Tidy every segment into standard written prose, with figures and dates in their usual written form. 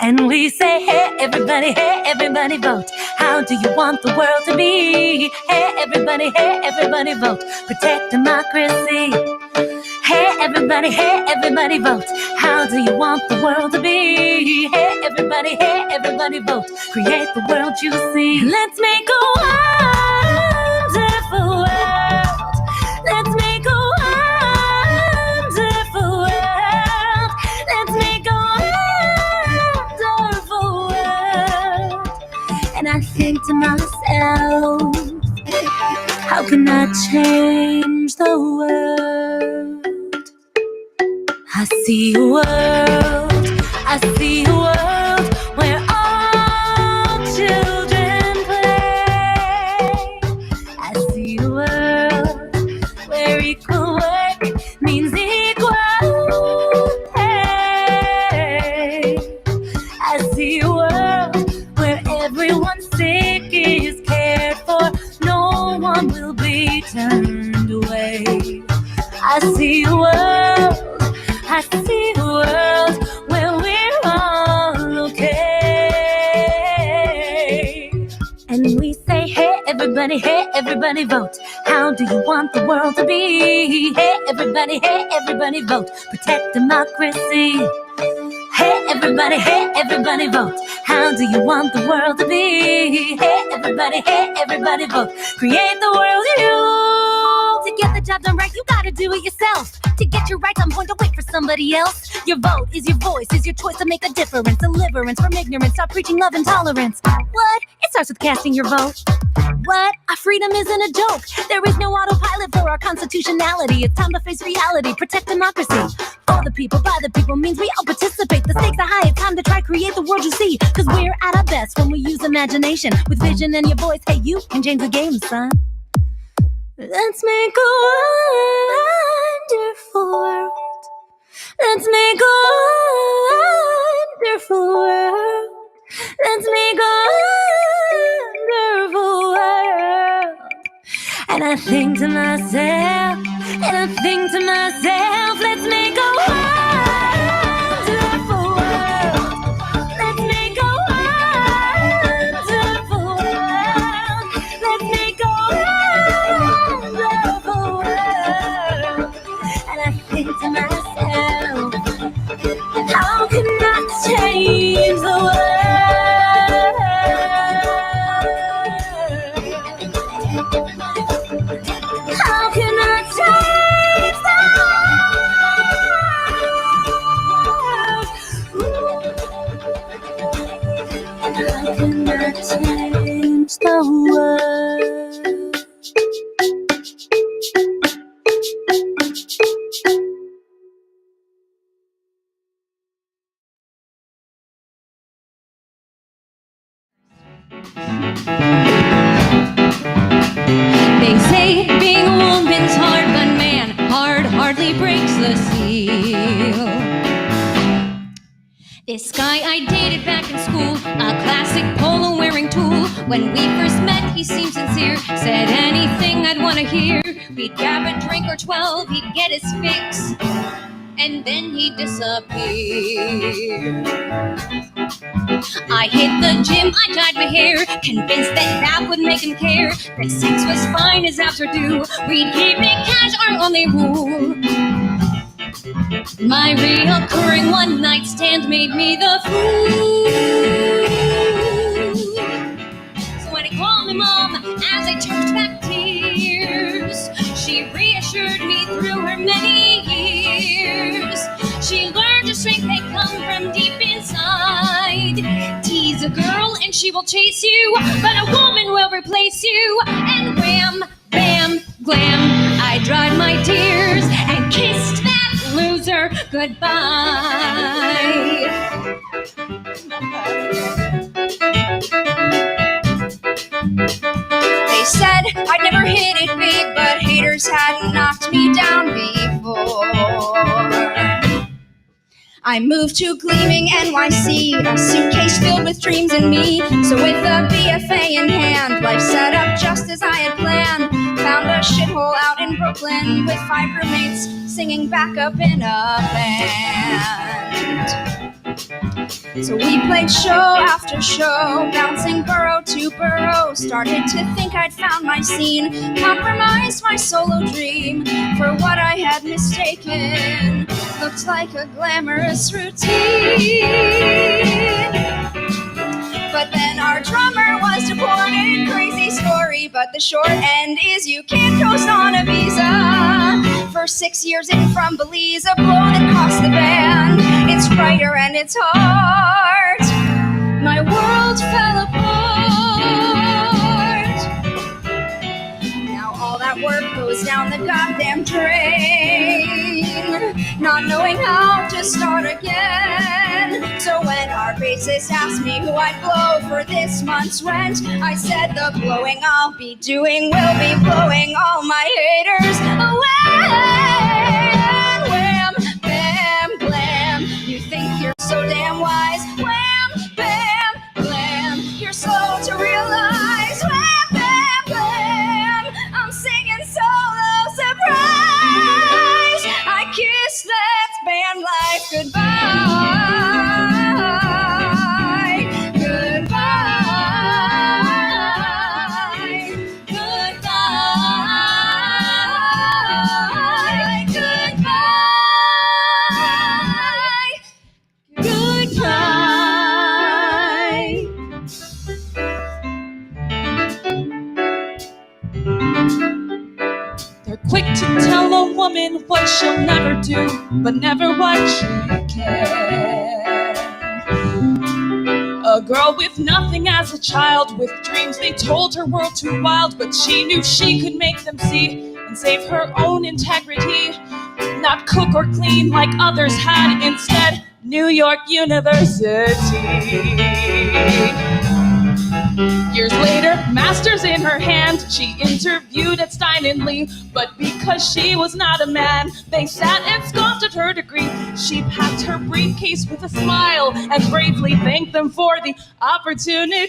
And we say, hey everybody vote. How do you want the world to be? Hey everybody vote. Protect democracy. Hey everybody vote. How do you want the world to be? Hey everybody vote. Create the world you see. Let's make a wonderful world. Let's make a wonderful world. Let's make a wonderful world. And I think to myself, how can I change the world? I see a world where all children play. I see a world where equal work means equal pay. I see a world where everyone sick is cared for, no one will be turned away. I see a world where we're all okay. And we say, hey everybody vote. How do you want the world to be? Hey everybody vote. Protect democracy. Hey everybody vote. How do you want the world to be? Hey everybody vote. Create the world you. To get the job done right, you gotta do it yourself. To get your rights on point, don't wait for somebody else. Your vote is your voice, is your choice to make a difference. Deliverance from ignorance, stop preaching love and tolerance. What? It starts with casting your vote. What? Our freedom isn't a joke. There is no autopilot for our constitutionality. It's time to face reality, protect democracy. For the people, by the people means we all participate. The stakes are high, it's time to try create the world you see. Cause we're at our best when we use imagination. With vision and your voice, hey, you can change the game, son. Let's make a wonderful world. Let's make a wonderful world. Let's make a wonderful world. And I think to myself, let's make a wonderful world. Let's make a wonderful world. Let's make a wonderful world. And I think to myself, how can I change the world? How can I change the world? They say being a woman's hard, but man, hardly breaks the seal. This guy I dated back in school, a classic polo-wearing tool. When we first met, he seemed sincere, said anything I'd want to hear. We'd grab a drink or 12, he'd get his fix, and then he'd disappear. I hit the gym, I dyed my hair, convinced that would make him care. That sex was fine as abs were due, we'd keep it cash, our only rule. My reoccurring one-night stand made me the fool. So when I called my mom, as I choked back tears, she reassured me through her many years. She learned her strength may come from deep inside. Tease a girl and she will chase you, but a woman will replace you. And wham, bam, glam, I dried my tears and kissed that loser goodbye. They said I'd never hit it big, but haters hadn't knocked me down before. I moved to gleaming NYC, a suitcase filled with dreams and me. So with a BFA in hand, life set up just as I had planned. Found a shithole out in Brooklyn with 5 roommates singing backup in a band. So we played show after show, bouncing borough to borough. Started to think I'd found my scene, compromised my solo dream for what I had mistaken. Looked like a glamorous routine. But then our drummer was deported, crazy story, but the short end is you can't coast on a visa. For 6 years in from Belize, a blow that cost the band its writer and its heart. My world fell apart. Now all that work goes down the goddamn drain, not knowing how to start again. So when our bassist asked me who I'd blow for this month's rent, I said the blowing I'll be doing will be blowing all my haters away. And wham, bam, blam, you think you're so damn wise. Wham, bam, blam, you're slow to realize. Wham, bam, blam, I'm singing solo surprise. I kiss that band life goodbye. Quick to tell a woman what she'll never do, but never what she can. A girl with nothing as a child, with dreams they told her were too wild, but she knew she could make them see and save her own integrity. Not cook or clean like others had, instead New York University. Years later, master's in her hand, she interviewed at Stein and Lee, but because she was not a man, they sat and scoffed at her degree. She packed her briefcase with a smile and bravely thanked them for the opportunity.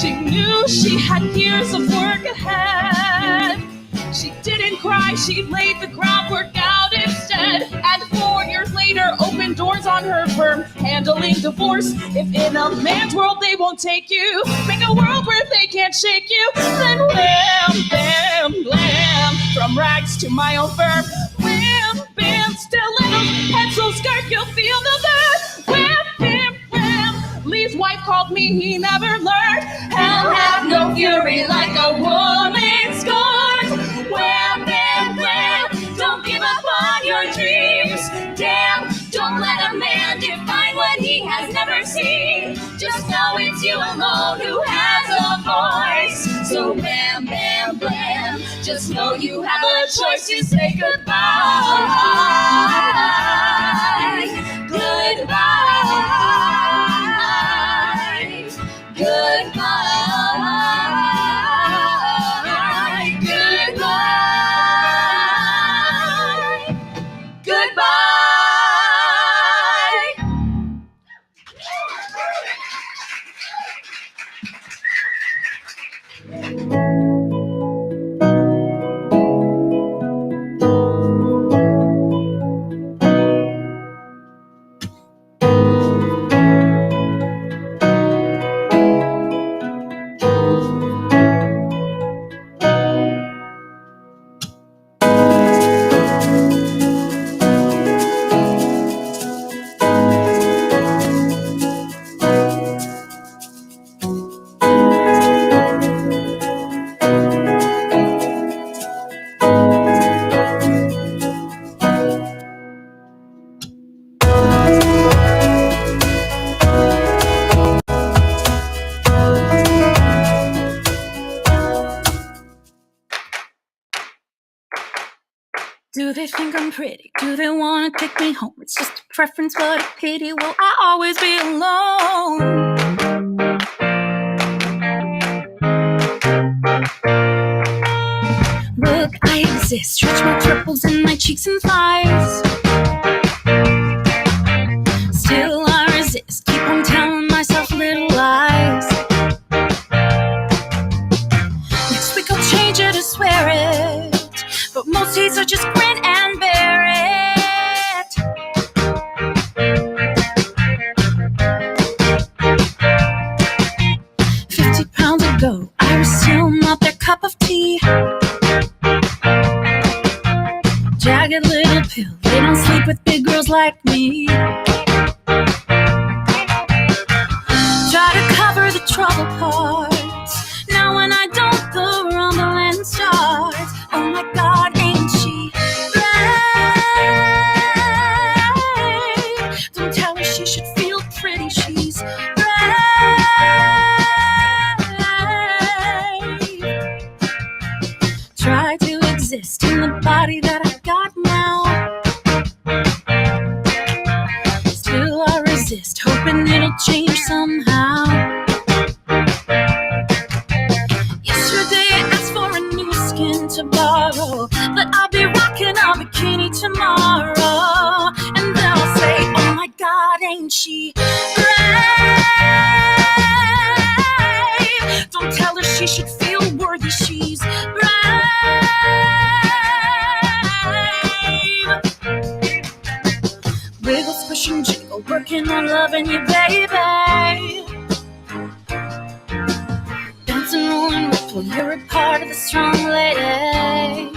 She knew she had years of work ahead. She didn't cry, she laid the groundwork out instead. And 4 years later, opened doors on her firm, handling divorce. If in a man's world they won't take you, make a world where they can't shake you. Then wham, bam, blam, from rags to my own firm. Wham, bam, stilettos, pencil skirt, you'll feel the burn. Wham, bam, bam, Lee's wife called me, he never learned. Hell have no fury like a woman scorned. Wham, bam, bam, don't give up on your dreams. Damn, don't let a man define what he has never seen. Just know it's you alone who has a voice. So bam, bam, blam, just know you have a choice to say goodbye. Goodbye. Goodbye. Goodbye. Goodbye. Do they think I'm pretty? Do they want to take me home? It's just a preference, but a pity. Will I always be alone? Look, I exist. Stretch my triples in my cheeks and thighs. Still I resist. Keep on telling myself little lies. Next week I'll change it, I swear it. But most days I just grin and bear it. jagged little pill. They don't sleep with big girls like me. Try to cover the trouble parts. Now when I don't, the rumbling starts. Oh my God, ain't she brave? Don't tell her she should feel pretty. She's brave. Try to exist in the body that I got now. Still I resist, hoping it'll change somehow. Yesterday I asked for a new skin to borrow, but I'll be rocking a bikini tomorrow. And they'll say, oh my God, ain't she brave? Don't tell her she should feel worthy. She's brave. Wiggle, squish and jiggle, working on loving you, baby. Dance and roll and ripple, you're a part of the strong lady.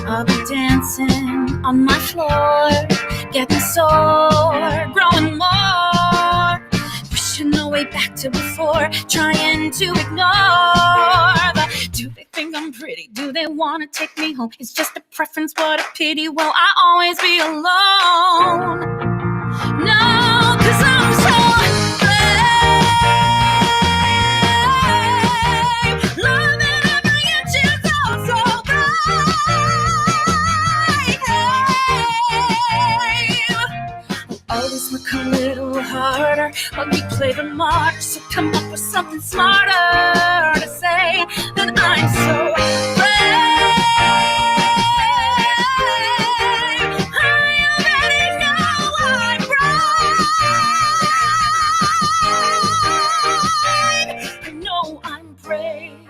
I'll be dancing on my floor, getting sore, growing more, pushing the way back to before, trying to ignore the, do they think I'm pretty? Do they want to take me home? It's just a preference, what a pity. Will I always be alone? No, 'cause I'm so brave. Loving every inch is also brave. Always look a little harder while you play the martyr. So come up with something smarter to say that I'm so brave. I already know I'm brave. I know I'm brave.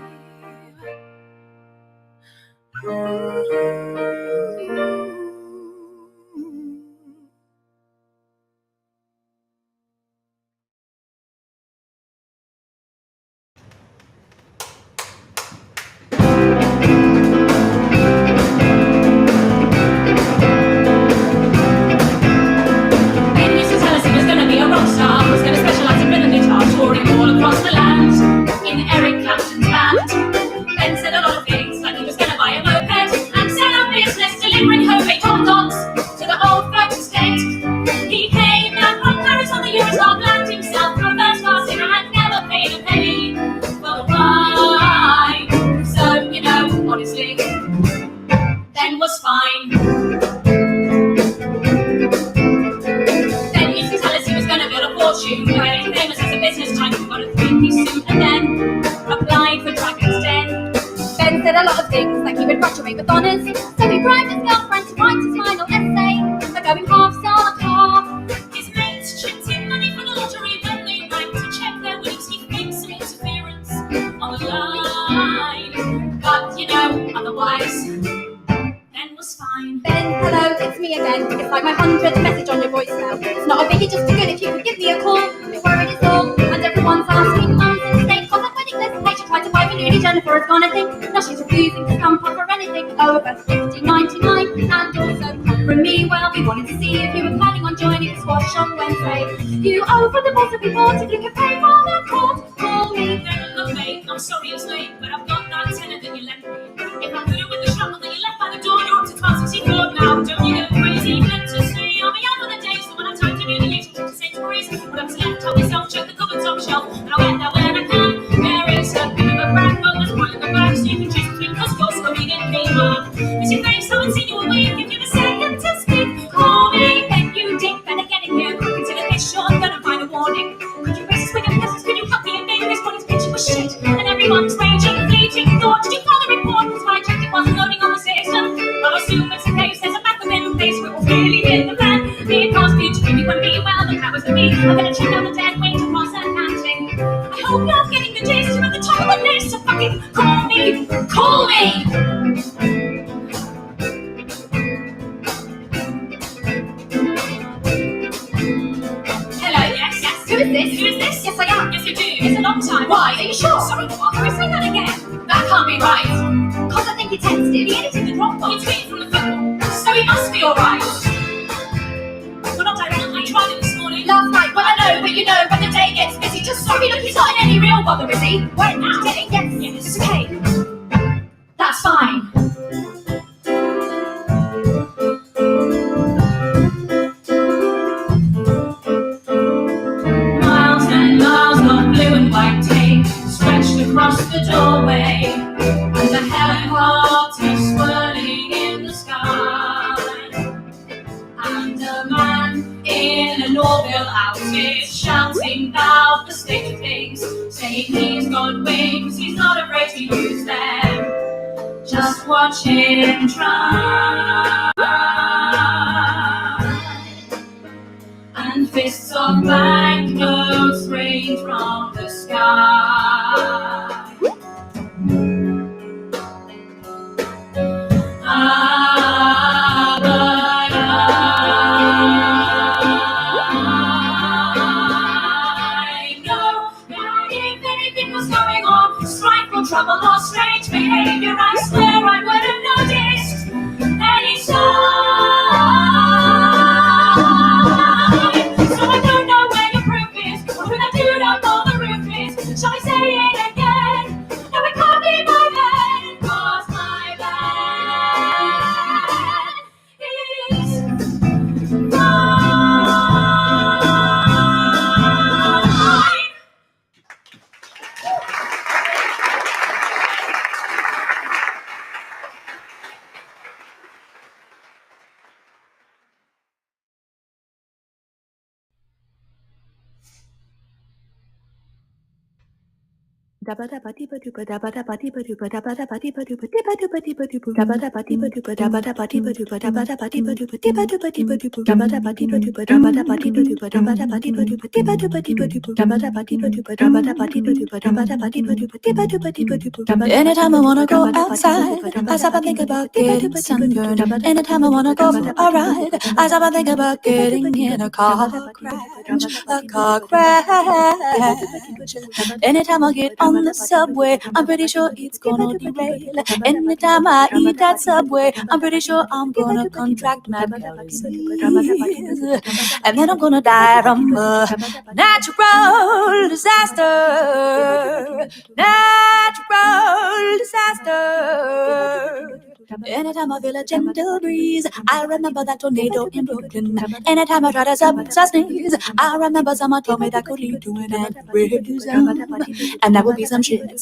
Said a lot of things, like he would graduate with honours. So he bribed his girlfriend to write his final essay by going half star half. His mates chipped in money for the lottery when they rang to check their winnings. He faked some interference on the line, but you know, otherwise, Ben was fine. Ben, hello, it's me again. It's like my 100th message on your voicemail. It's not a biggie, just too good if you could give me a call. Don't worry, it's all, and everyone's asking mums and states on the wedding list. Hey, she tried to buy me Lady Jennifer has gone, I think. Now she's refusing to stamp up for anything over $50.99. And also from me, well, we wanted to see if you were planning on joining the squash on Wednesday. You over the balls to be bought if you can pay for the court. Call me. Then look, mate, I'm sorry it's late, but I've got that tenner that you lent me. If I'm good with the shovel that you left by the door, you're up to 1264 now. Don't you go crazy? Meant to say I'll be out on the days, so when I time to do the usual to say stories, but I'm left on myself, check the cupboard top shelf, and I went there when I can. There is a bit of a brand, but there's one in the back, so you can choose between Costco's coming in Kmart. Miss your face, haven't seen you away, give you a second to speak. Call me, then you dick, better get in here, quick into the fish, you're gonna find a warning. Could you raise a swing of peasants, could you help me and make this morning's picture was shit? And everyone's raging, fleeting thought, did you call the report? Because my check it wasn't loading on the system. I'll assume it's a case, there's a back of in place, we will really in the plan. Because future me when me, well, the powers of me, I'm gonna check out the dead weight of Ross and Hansing. I hope you're getting the gist, you're at the top of the list, so fucking call me, call me! Hello, yes? Who is this? Yes, I am. Yes, you do. It's a long time. Why? Are you sure? Sorry, what? Can we say that again? That can't be right. Because I think He texted, he edited the Dropbox. He tweeted from the football, so he must be alright. Well, not directly. I tried it this morning. Last night, well I know, but you know, when the day gets busy, just sorry, look, he's not in any real bother, is he? Right now? Yes, it's okay. That's fine. Miles and miles of blue and white tape stretched across the doorway, and the helicopter swirling in the sky, and a man in an inaugural outfit shouting about the state of things, saying he's got wings, he's not afraid to use them. Just watch him try. And fists of banknotes rain from the sky. But I know that if anything was going on, strife or trouble or strange behavior, I swear I would have noticed any sign. So I don't know where your proof is, or who that dude up on the roof is. Shall I say it again? No, it can't be my bed, 'cause my bed is mine. Anytime I wanna go outside, I stop and think about getting sunburned. Anytime I wanna go for a ride, I stop and think about getting in a car crash. Anytime I get on the subway, I'm pretty sure it's gonna derail. Anytime I eat that subway, I'm pretty sure I'm gonna contract mad disease, and then I'm gonna die from a natural disaster. Natural disaster. Anytime I feel a gentle breeze, I remember that tornado in Brooklyn. Anytime I try to sneeze, I remember someone told me that could lead to an aneurysm, and that would be some shit.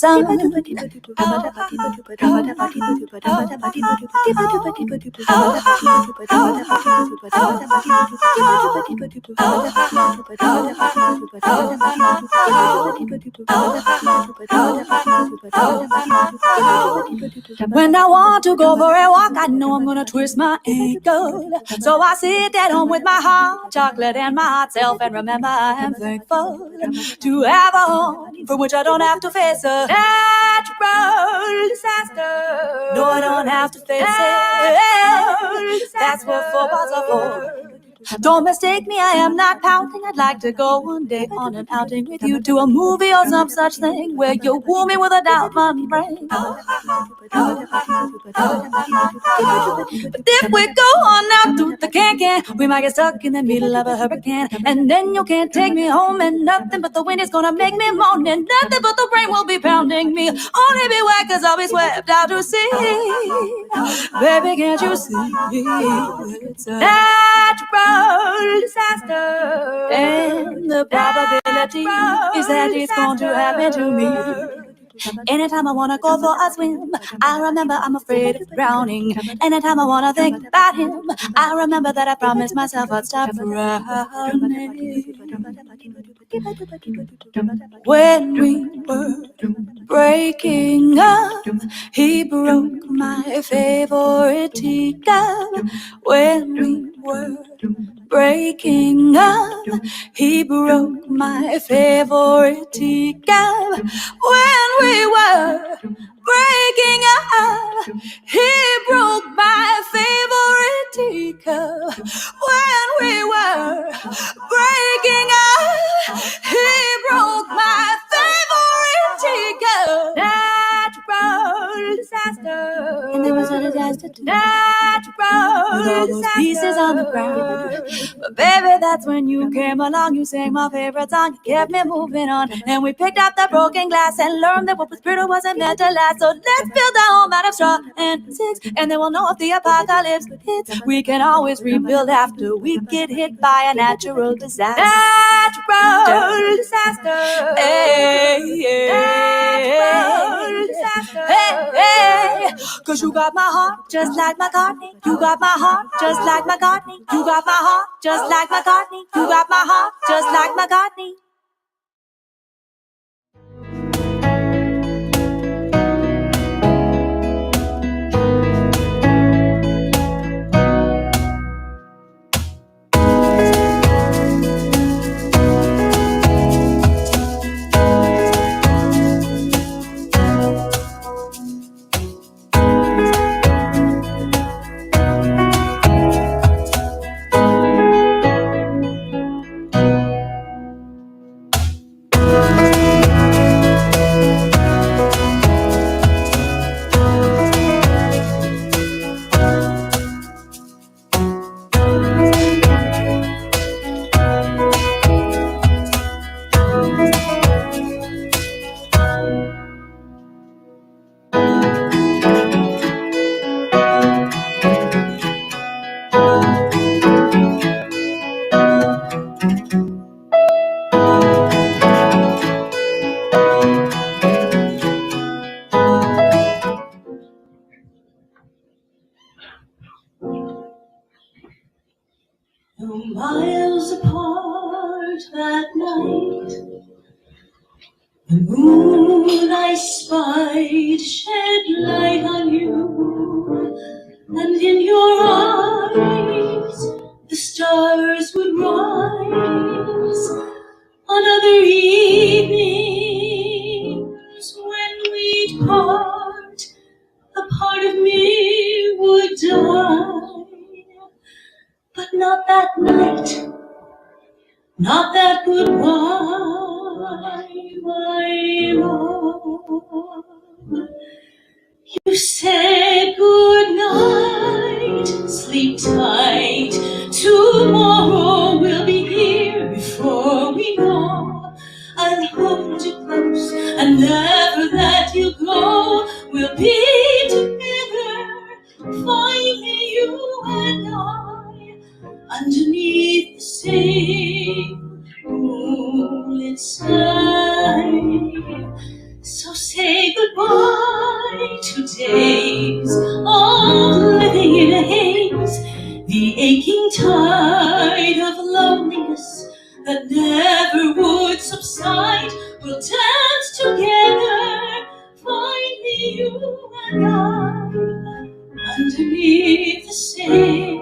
When I want to go for a walk, I know I'm gonna twist my ankle. So I sit at home with my hot chocolate and my hot self, and remember I am thankful to have a home from which I don't have to face a natural disaster. No, I don't have to face it. That's what footballs are for. Don't mistake me, I am not pouting. I'd like to go one day on an outing with you to a movie or some such thing where you woo me with a doubt money brain. But if we go on out through the can, we might get stuck in the middle of a hurricane, and then you can't take me home, and nothing but the wind is gonna make me moan, and nothing but the rain will be pounding me. Only be wet 'cause I'll be swept out to sea. Baby, can't you see? It's a natural disaster, and the probability is that it's going to happen to me. Anytime I wanna go for a swim, I remember I'm afraid of drowning. Anytime I wanna think about him, I remember that I promised myself I'd stop frowning. When we were breaking up, he broke my favorite teacup. When we were breaking up, he broke my favorite teacup. When we were breaking up, he broke my favorite teacup. When we were breaking up, he broke my favorite teacup. Natural disaster. And with all those pieces on the ground. But baby, that's when you came along. You sang my favorite song, you kept me moving on. And we picked up the broken glass and learned that what was brittle wasn't meant to last. So let's build a home out of straw and sticks, and then we'll know if the apocalypse hits. We can always rebuild after we get hit by a natural disaster. Natural disaster. Hey, natural disaster. Hey, hey. 'Cause you got my heart just like McCartney. You got my heart just like McCartney. You got my heart just like McCartney. You got my heart just like McCartney. Miles apart that night, the moon I spied shed light on you, and in your eyes the stars would rise on other evenings when we'd part. A part of me would die, but not that night. Not that goodbye, my love. You said good night, sleep tight. Tomorrow we'll be here before we know. I'll hold you close and never let you go. We'll be together, finally you and I, underneath the same moonlit sky. So say goodbye to days of living in a haze, the aching tide of loneliness that never would subside. We'll dance together, finally you and I, underneath the same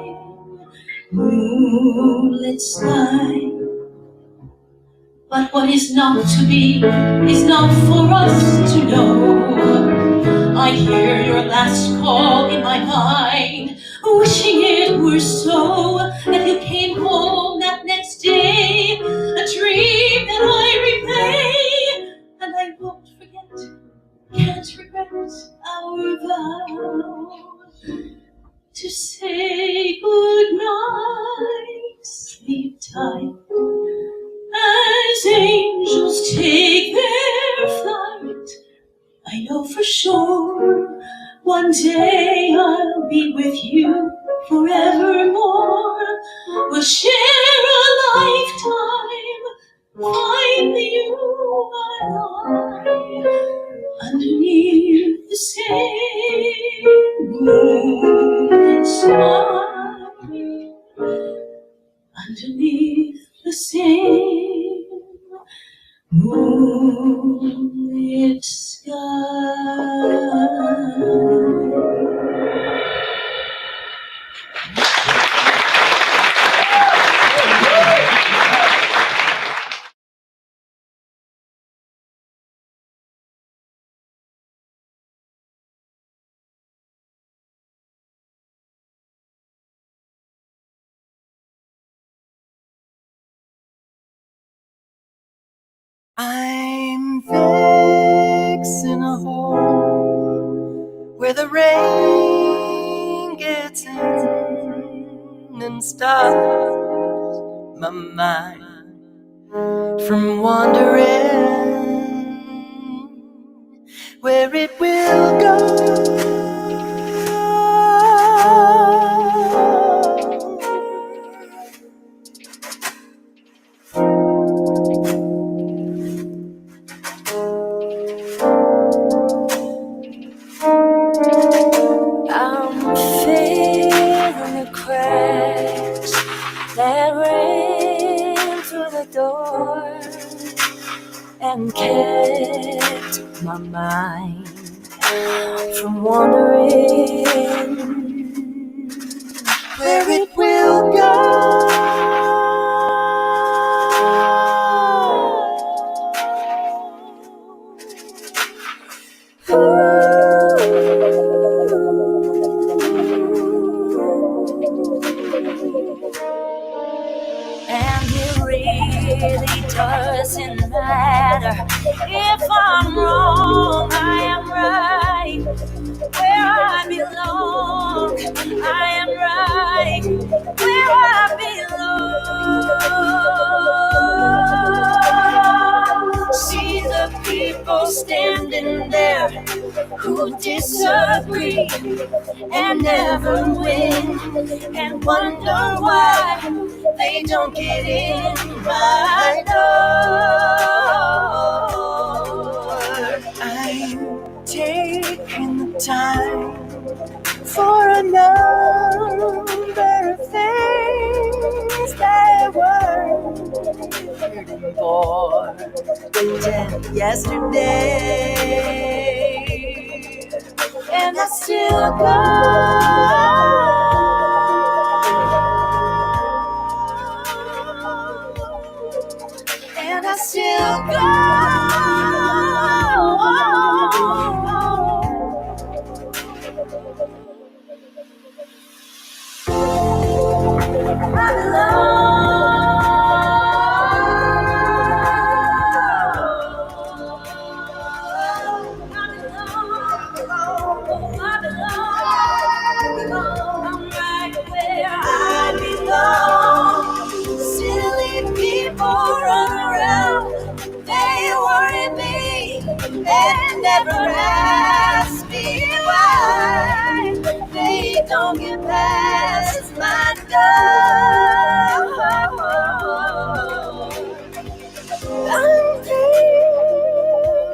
moonlit sky. But what is not to be is not for us to know. I hear your last call in my mind, wishing it were so, that you came home that next day, a dream that I replay, and I won't forget, can't regret our vow to say good night, sleep tight, as angels take their flight. I know for sure one day I'll be with you forevermore. We'll share a lifetime, finally you and I, underneath the same moonlit sky, underneath the same moonlit sky. I'm fixing a hole where the rain gets in and stops my mind from wandering where it will go. I'm feeling the cracks that ran through the door and kept my mind from wandering where it will go. And it really doesn't matter if I'm wrong, I am right. Where I belong, I am right. Where I belong. See the people standing there who disagree and never win, and wonder why they don't get in my door. I'm taking the time for a number of things that were born yesterday, and I still go. And I still go. I belong. I'm right where I belong. Silly people run around, they worry me and never ask me why they don't get past my door. I'm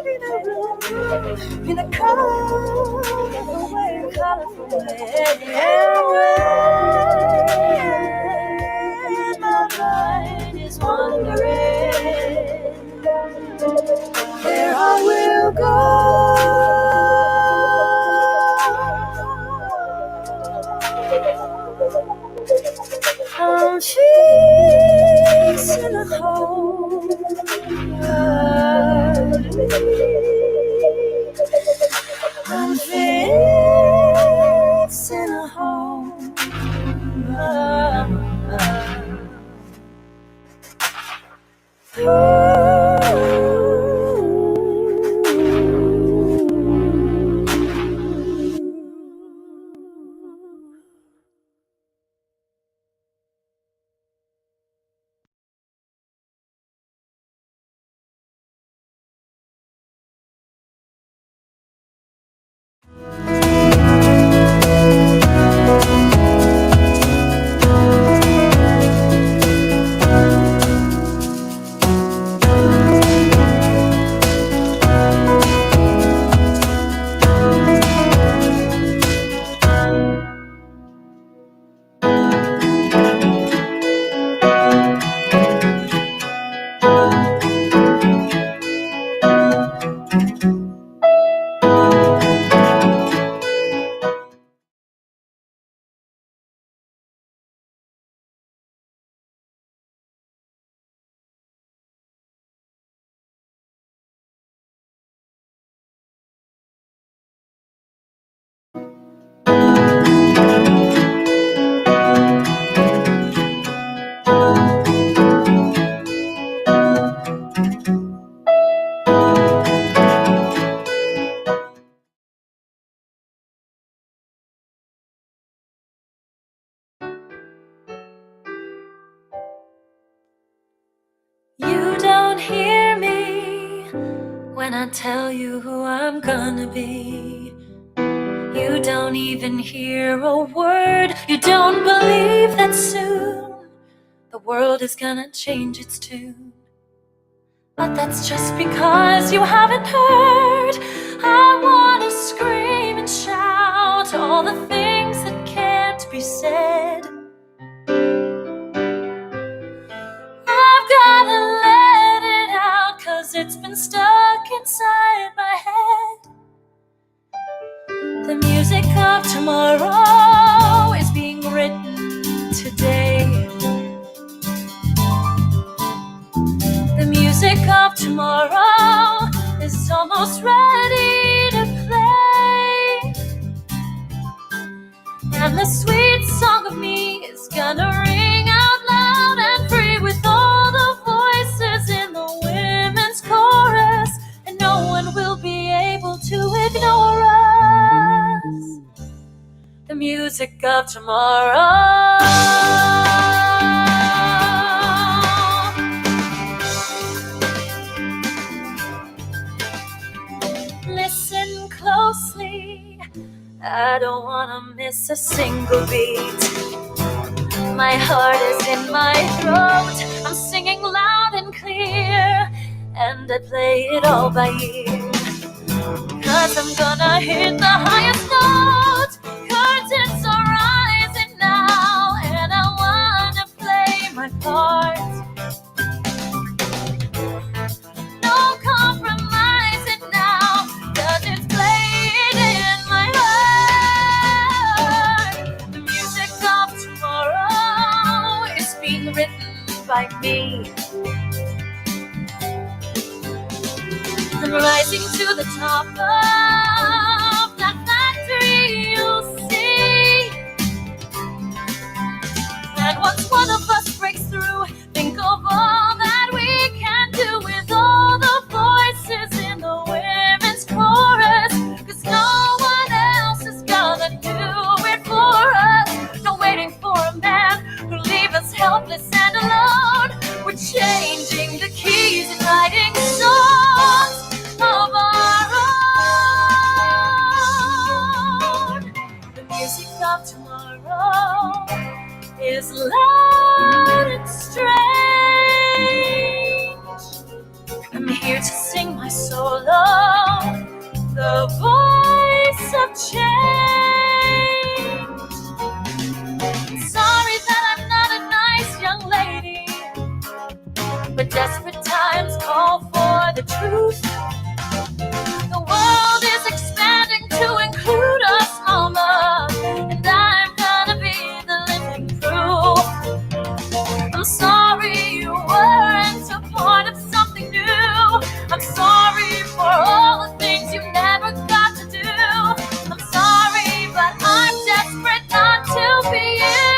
in a room, in a colorful way, and when my mind is wandering where I will go. I'm facing a hole. I'm facing a hole. when I tell you who I'm gonna be. You don't even hear a word. You don't believe that soon the world is gonna change its tune. But that's just because you haven't heard. I wanna scream and shout all the things that can't be said. I've gotta let it out, 'cause it's been stuck inside my head. The music of tomorrow is being written today. The music of tomorrow is almost ready to play. And the sweet song of me is gonna ring out loud and free with all the voices in the women's chorus. And no one will be able to ignore us. The music of tomorrow. Listen closely, I don't wanna miss a single beat. My heart is in my throat, I'm singing loud and clear, and I play it all by ear. 'Cause I'm gonna hit the highest note. Curtains are rising now, and I wanna play my part. No compromising now, 'cause it's played in my heart. The music of tomorrow is being written by me. I'm rising to the top of that factory you'll see. And once one of us breaks through, think of all that we can do with all the voices in the women's chorus. 'Cause no one else is gonna do it for us. No waiting for a man who'll leave us helpless and alone. We're changing the keys and writing songs of our own. The music of tomorrow is loud and strange. I'm here to sing my solo, the voice of change. Sorry that I'm not a nice young lady, but desperate times call for the truth. The world is expanding to include us, mama, and I'm gonna be the living proof. I'm sorry you weren't a part of something new. I'm sorry for all the things you never got to do. I'm sorry, but I'm desperate not to be you.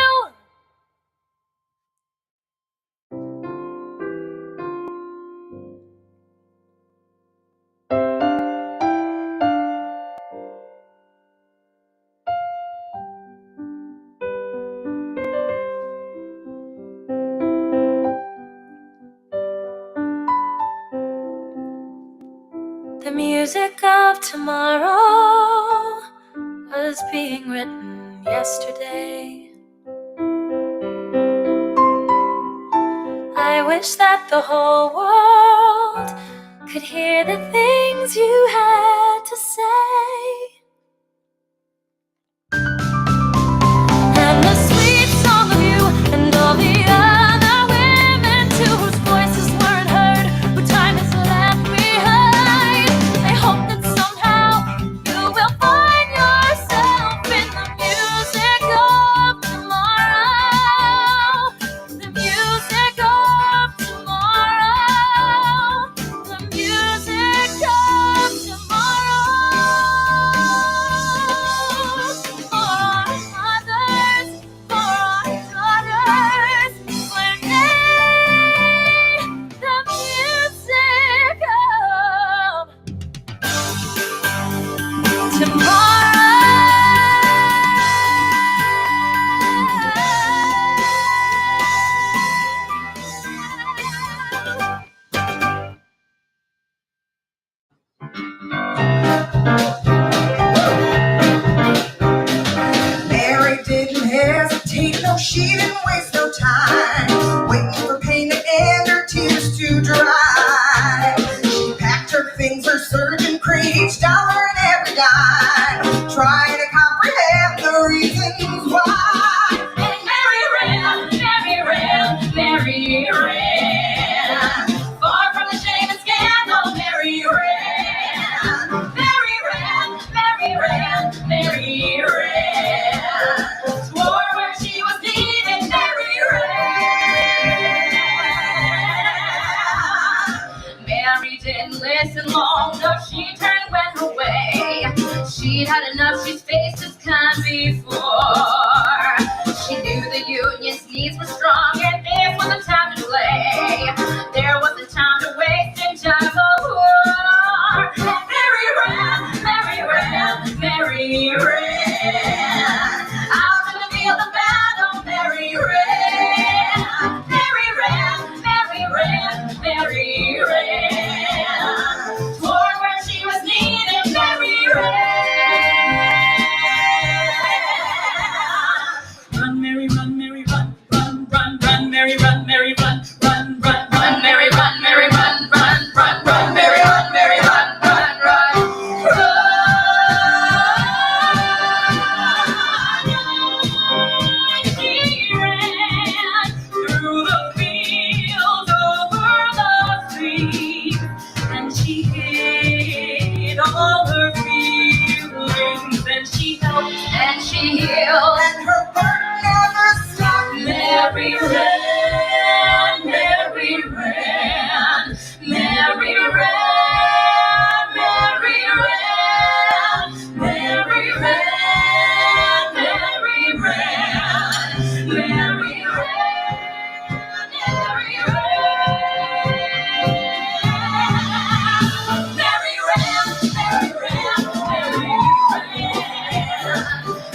The music of tomorrow was being written yesterday. I wish that the whole world could hear the things you had to say. And the sweet song of you and all the other women too, whose voices weren't heard, who time has left behind. I hope that somehow you will find yourself in the music of tomorrow. The music of tomorrow. The music of tomorrow. so she didn't waste no time waiting for pain to end, her tears to dry. She packed her things, her surgeon prayed each dollar and every dime, trying to comprehend the reasons why. And Mary ran, far from the shame and scandal. Mary ran, toward where she was needed. Mary ran. Mary didn't listen long, no, she turned and went her way. She'd had enough, she's faced this kind before. She knew the union's needs were strong, and this wasn't time to play. There wasn't time to waste in time of war. And Mary ran, out in the field of battle. Mary ran, toward where she was needed. Mary ran. Run, Mary, run, Mary, run, run, run, run, Mary, run, Mary, run, run, run, run, Mary, run, Mary, run, run, run, run, Mary, run, Mary, run, run, run, She ran through the fields, over the streets, and she hid all her feelings, and she helped, and she healed, And her work never stopped. Mary ran, Mary ran, Mary ran, Mary ran, Mary ran, Mary ran, Mary ran, Mary ran, Mary ran.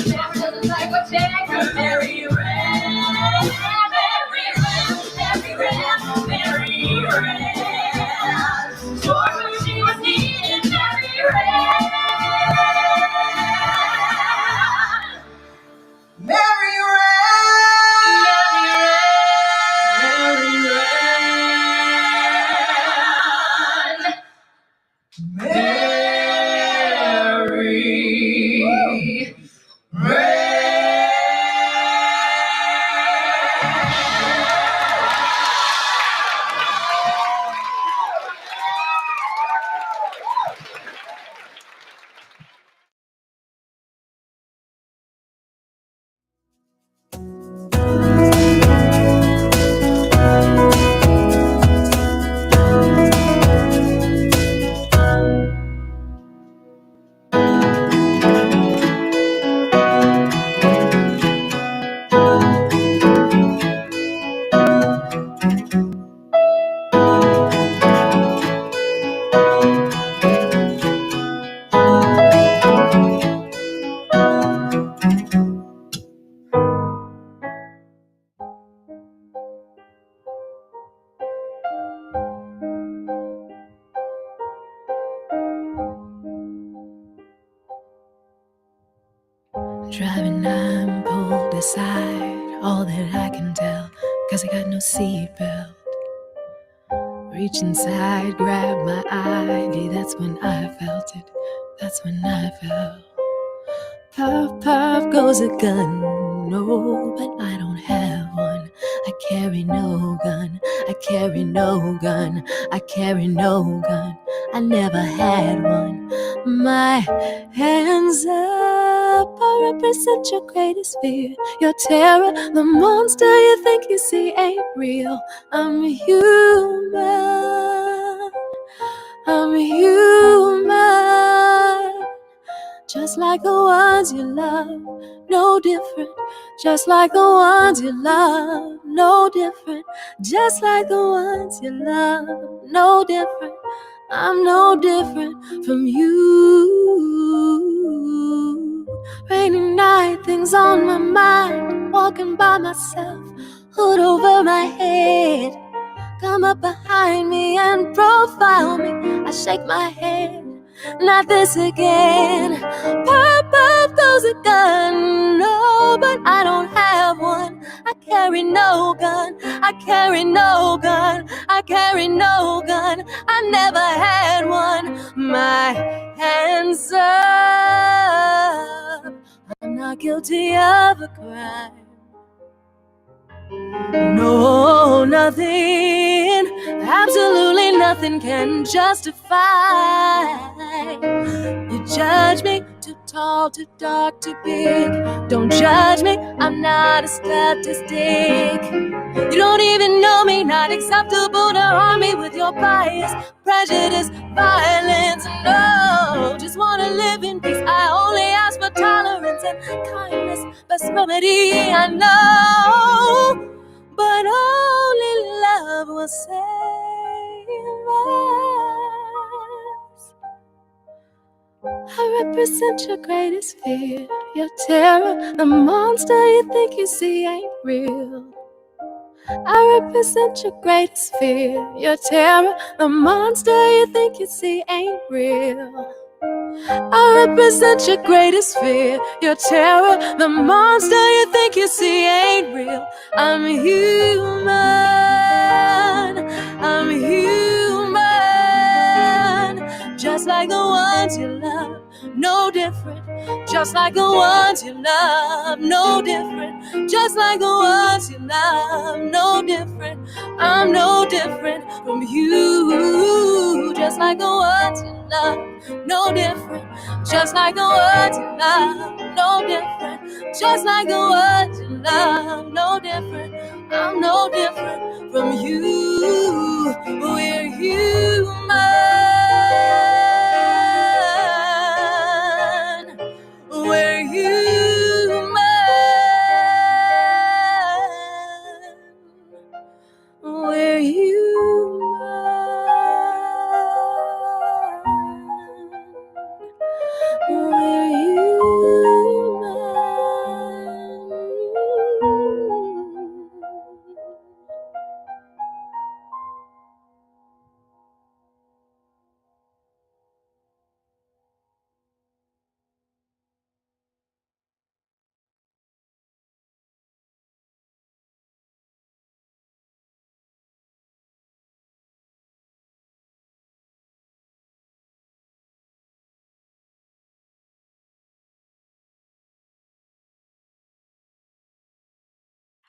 Never doesn't like what take her. Mary ran, Mary ran, toward where she was needed. Mary ran. Mary ran. Driving, I'm pulled aside, all that I can tell, 'cause I got no seatbelt. Reach inside, grab my ID, that's when I felt it, that's when I felt. Puff, puff goes a gun, no, but I don't have one. I carry no gun, I carry no gun, I carry no gun, I never had one. My hands up, I represent your greatest fear, your terror, the monster you think you see ain't real. I'm human, I'm human, just like the ones you love, no different. Just like the ones you love, no different. Just like the ones you love, no different. I'm no different from you. Rainy night, things on my mind, walking by myself, hood over my head. Come up behind me and profile me. I shake my head, not this again. Pop up goes a gun, no, but I don't have one. carry no gun. I carry no gun. I carry no gun. I never had one. My hands up. I'm not guilty of a crime. No, nothing, absolutely nothing can justify. You judge me too tall, too dark, too big. Don't judge me, I'm not a statistic. You don't even know me, not acceptable to harm me with your bias, prejudice, violence. No, just wanna live in peace. I only ask for tolerance and kindness, best remedy I know. But only love will save us. I represent your greatest fear, your terror, the monster you think you see ain't real. I represent your greatest fear, your terror, the monster you think you see ain't real. I represent your greatest fear, your terror, the monster you think you see ain't real. I'm human, I'm human, just like the ones you love, no different. Just like the ones you love, no different. Just like the ones you love, no different. I'm no different from you. Just like the ones you love, no different. Just like the ones you love, no different. Just like the ones you love, no different. I'm no different from you. We're human. We're human. We're human. We're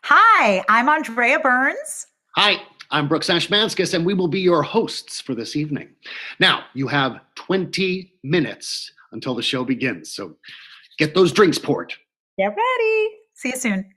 Hi, I'm Andrea Burns. Hi, I'm Brooks Ashmanskas, and we will be your hosts for this evening. Now, you have 20 minutes until the show begins, so get those drinks poured. Get ready. See you soon.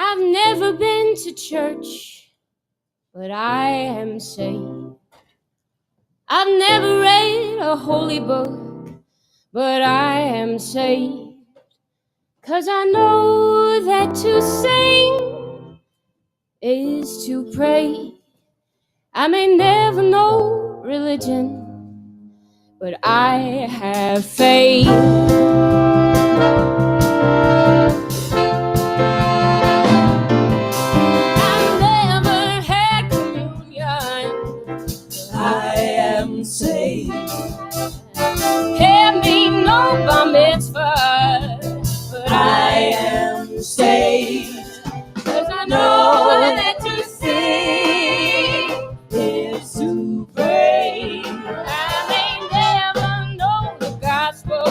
I've never been to church, but I am saved. I've never read a holy book, but I am saved. 'Cause I know that to sing is to pray. I may never know religion, but I have faith. I've never had communion, but I am saved. Have me no bar mitzvah, but I am saved. 'Cause I know that to sing is to pray. I may never know the gospel,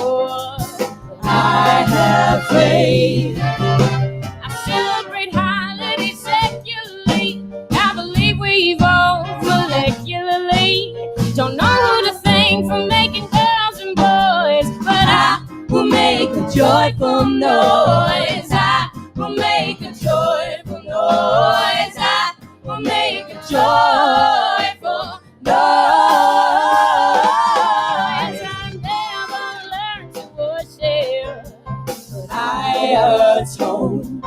but I have faith. I celebrate holidays secularly. I believe we evolve molecularly. Don't know who to thank for making girls and boys, but I will make a joyful noise. I will make a joyful noise. I will make a joyful noise. I never learned to worship, but I atone.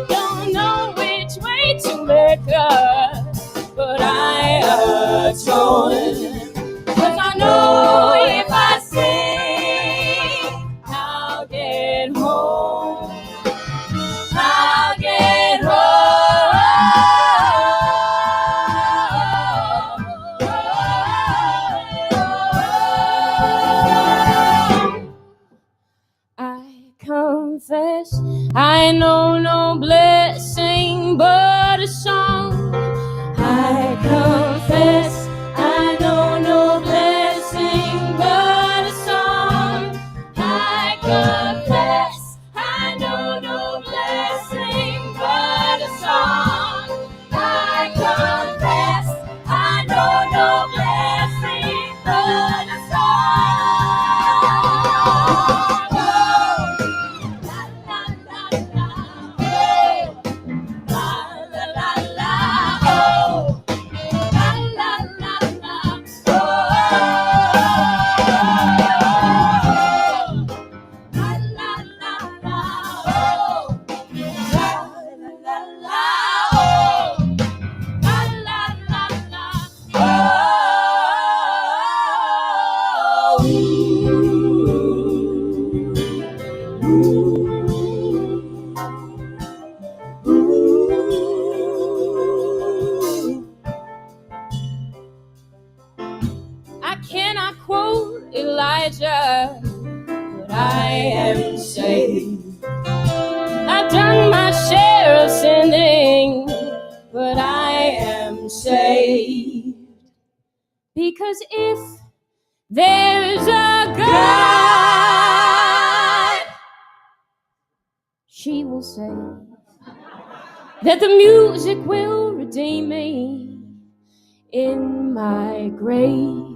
Don't know which way to make up, but I atone. 'Cause I know if I sing, I'll get home. confess I know no blessing but a song. I confess I know no blessing but a song. I confess I know no blessing but a song. I confess I know no blessing but a song. Oh, la la la la, oh, la la la la, oh, la la la la, oh, la la la la, oh, la la la la, oh. La la la la, oh. I cannot quote Elijah, but I am saved. I've done my share of sinning, but I am saved. Because if there's a God, she will say that the music will redeem me in my grave.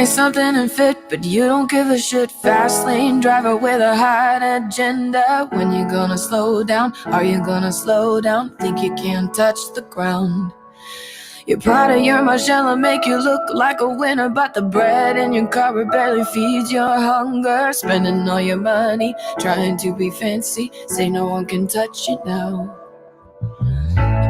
Something and fit, but you don't give a shit. Fast lane driver with a hot agenda. When you gonna slow down? Are you gonna slow down? Think you can't touch the ground? You're proud of your Margiela, make you look like a winner, but the bread in your cupboard barely feeds your hunger. Spending all your money, trying to be fancy. Say no one can touch you now.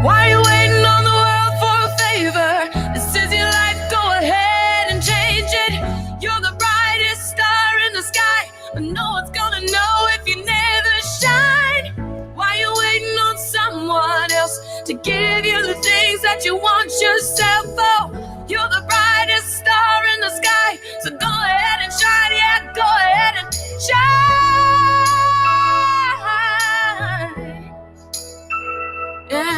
Why are you waiting on the world for a favor? This is your life, go ahead and change it. You're the brightest star in the sky, but no one's gonna know if you never shine. Why are you waiting on someone else to give you the things that you want yourself for? You're the brightest star in the sky, so go ahead and shine, yeah, go ahead and shine. Yeah.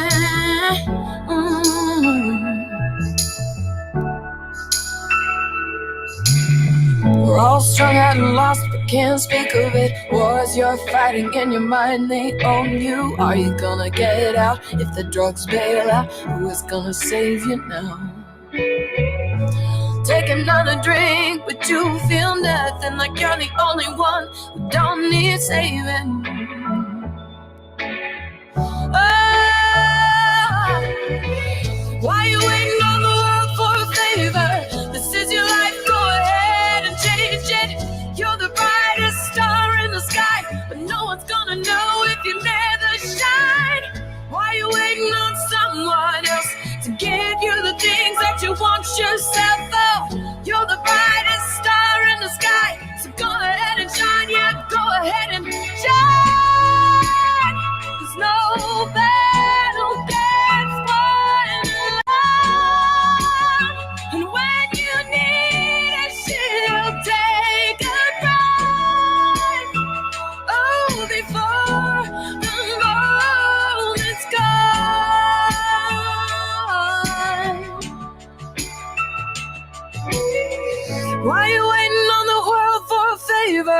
We're all strung out and lost, but can't speak of it. Wars you're fighting in your mind, they own you. Are you gonna get out if the drugs bail out? Who is gonna save you now? Take another drink, but you feel nothing, like you're the only one who don't need saving. Oh, why are you waiting on the world for a favor? This is your life, go ahead and change it. You're the brightest star in the sky, but no one's gonna know if you never shine. Why are you waiting on someone else to give you the things that you want yourself for? You're the brightest star in the sky, so go ahead and shine, yeah, go ahead and shine. There's no battle gets won alone, and when you need a shield, take a drive. Oh, before the moment's gone.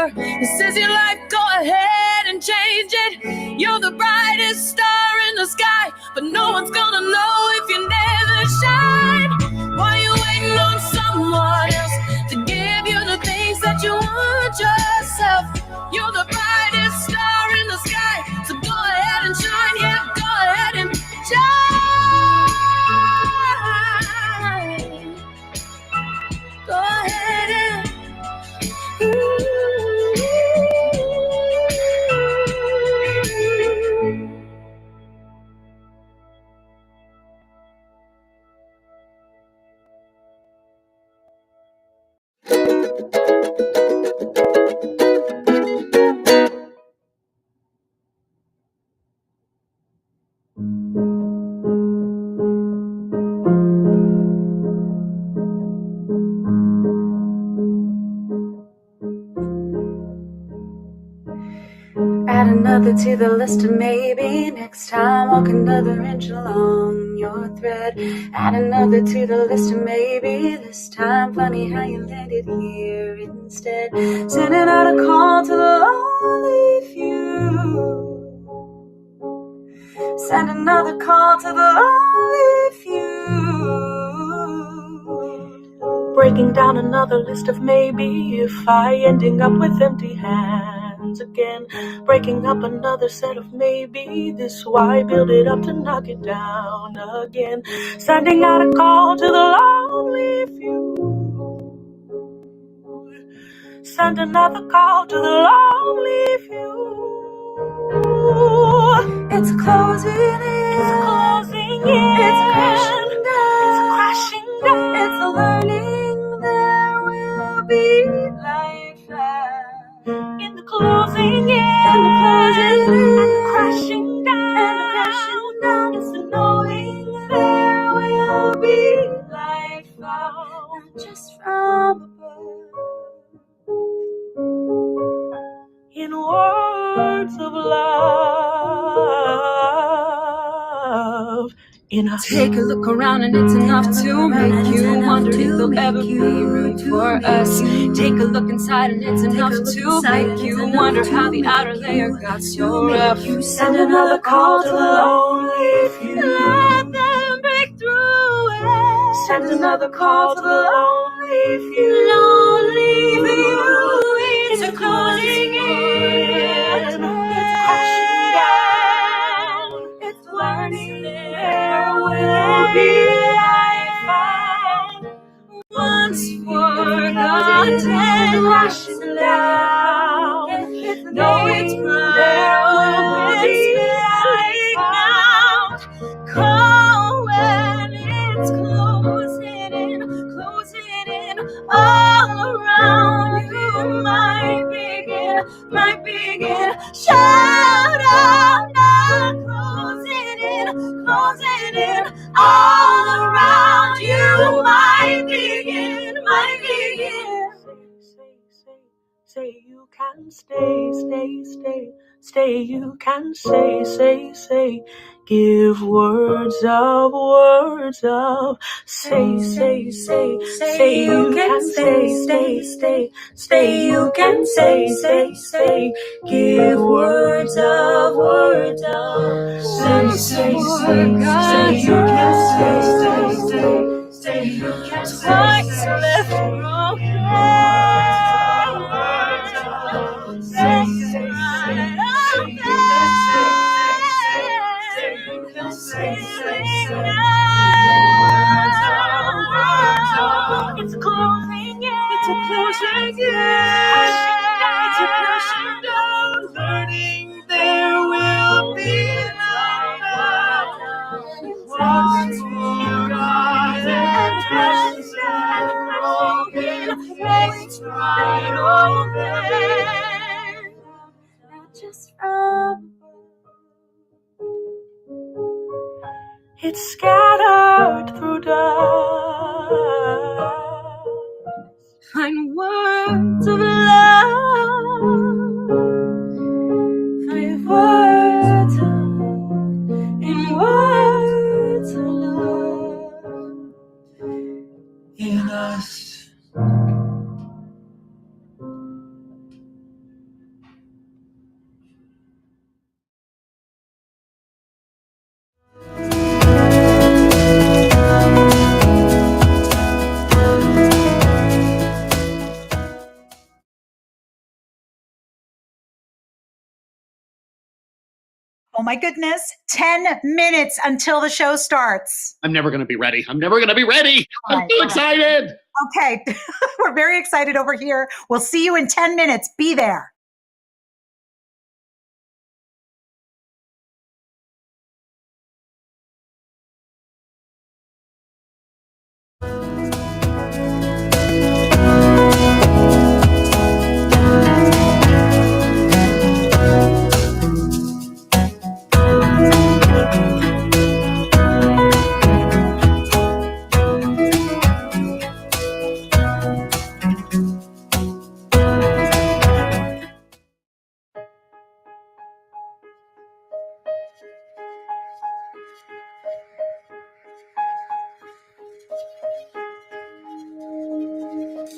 forever. This is your life, go ahead and change it. You're the brightest star in the sky, but no one's gonna know if you never shine. Why you waiting on someone else to give you the things that you want yourself? You're the brightest star in the sky, so go ahead and shine, yeah, go ahead and shine. Go ahead and Add another to the list of maybe. Next time, walk another inch along your thread. Add another to the list of maybe. This time, funny how you landed here instead. Sending out a call to the lonely few. Send another call to the lonely few. Breaking down another list of maybe. If I ending up with empty hands again. Breaking up another set of maybe. This why build it up to knock it down again. Sending out a call to the lonely few. Send another call to the lonely few. It's closing in. It's closing in. It's crashing down. It's crashing down. It's learning there will be life in the closing in. In the closing in. And crashing down. And crashing down. It's the knowing there will be life found, not just from above. In words of love, in us. take a look around and it's enough to make you wonder if they'll ever be room for us. Take a look inside and it's enough to make you wonder how the outer layer got so rough. Send another call to the lonely few. Let them break through it. Send another call to the lonely few. Lonely few. It's a closing in. It's crashing down. It's learning there will be life found. Once forgotten, crashing down. No, it's bright, it's light now. Call when it's closing in all around you. Might begin. Shout out now, closing in all around you. Might begin. Say you can stay, you can say, give words of, say, you can stay, you can say, give words of, say, you can stay, you can Twice left broken. It's closing in. It's a closing in. It's a crashing down. Learning there will be life. Once forgotten and broken, it's right over. Not just from. It's scattered through dust. Find words of love. Find words in words of love in us. Oh my goodness, 10 minutes until the show starts. I'm never going to be ready. I'm never going to be ready. I'm Right, so right. excited. Okay, we're very excited over here. We'll see you in 10 minutes. Be there.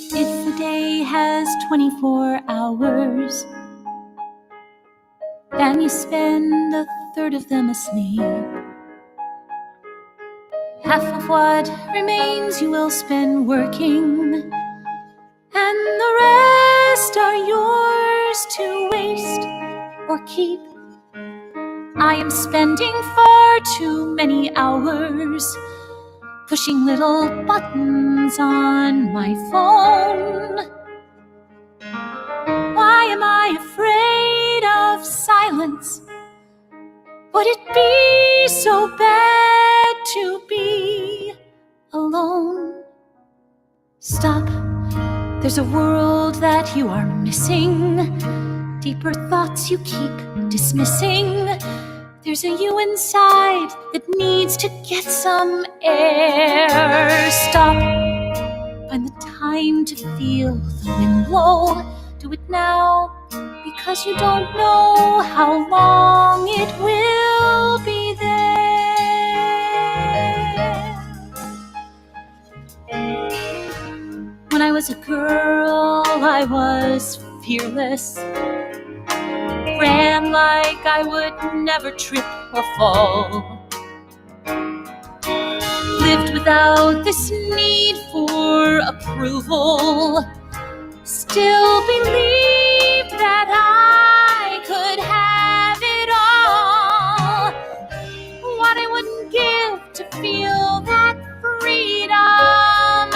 If the day has 24 hours, and you spend a third of them asleep, half of what remains you will spend working, and the rest are yours to waste or keep. I am spending far too many hours pushing little buttons on my phone. Why am I afraid of silence? Would it be so bad to be alone? Stop, there's a world that you are missing, deeper thoughts you keep dismissing. There's a you inside that needs to get some air. Stop, find the time to feel the wind blow. Do it now, because you don't know how long it will be there. When I was a girl, I was fearless, ran like I would never trip or fall, lived without this need for approval, still believed that I could have it all. What I wouldn't give to feel that freedom,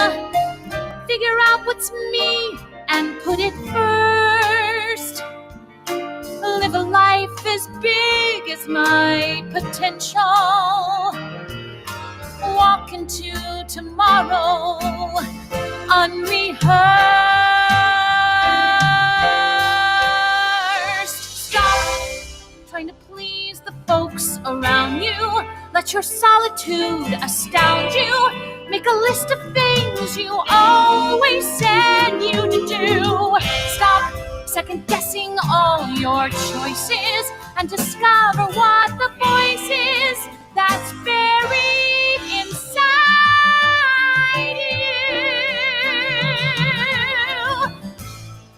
figure out what's me and put it first, live a life as big as my potential, walk into tomorrow unrehearsed. Stop trying to please the folks around you. Let your solitude astound you. Make a list of things you always said you'd do. Stop second guessing all your choices and discover what the voice is that's buried inside you.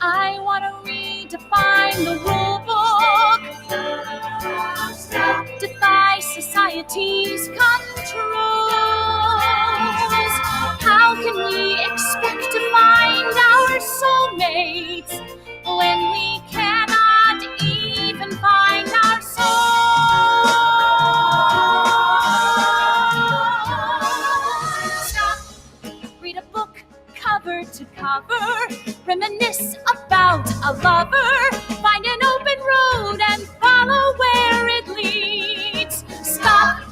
I want to redefine the rule book, defy society's controls. How can we expect to find our soulmates when we cannot even find our souls? Stop, read a book cover to cover, reminisce about a lover, find an open road and follow where it leads. Stop,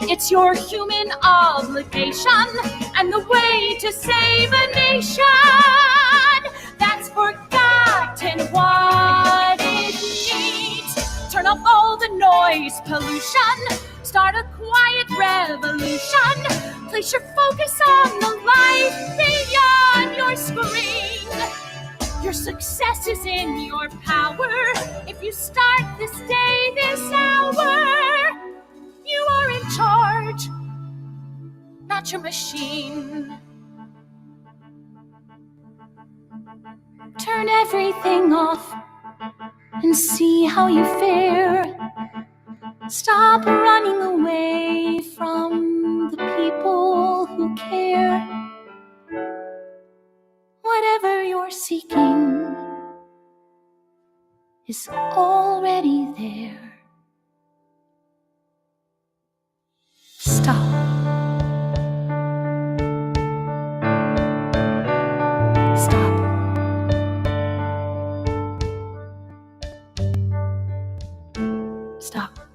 it's your human obligation and the way to save a nation that's forgotten what it needs. Turn off all the noise pollution, start a quiet revolution. Place your focus on the light beyond your screen. Your success is in your power. If you start this day, this hour, you are in charge, not your machine. Turn everything off and see how you fare. Stop running away from the people who care. Whatever you're seeking is already there. Stop. Stop. Stop.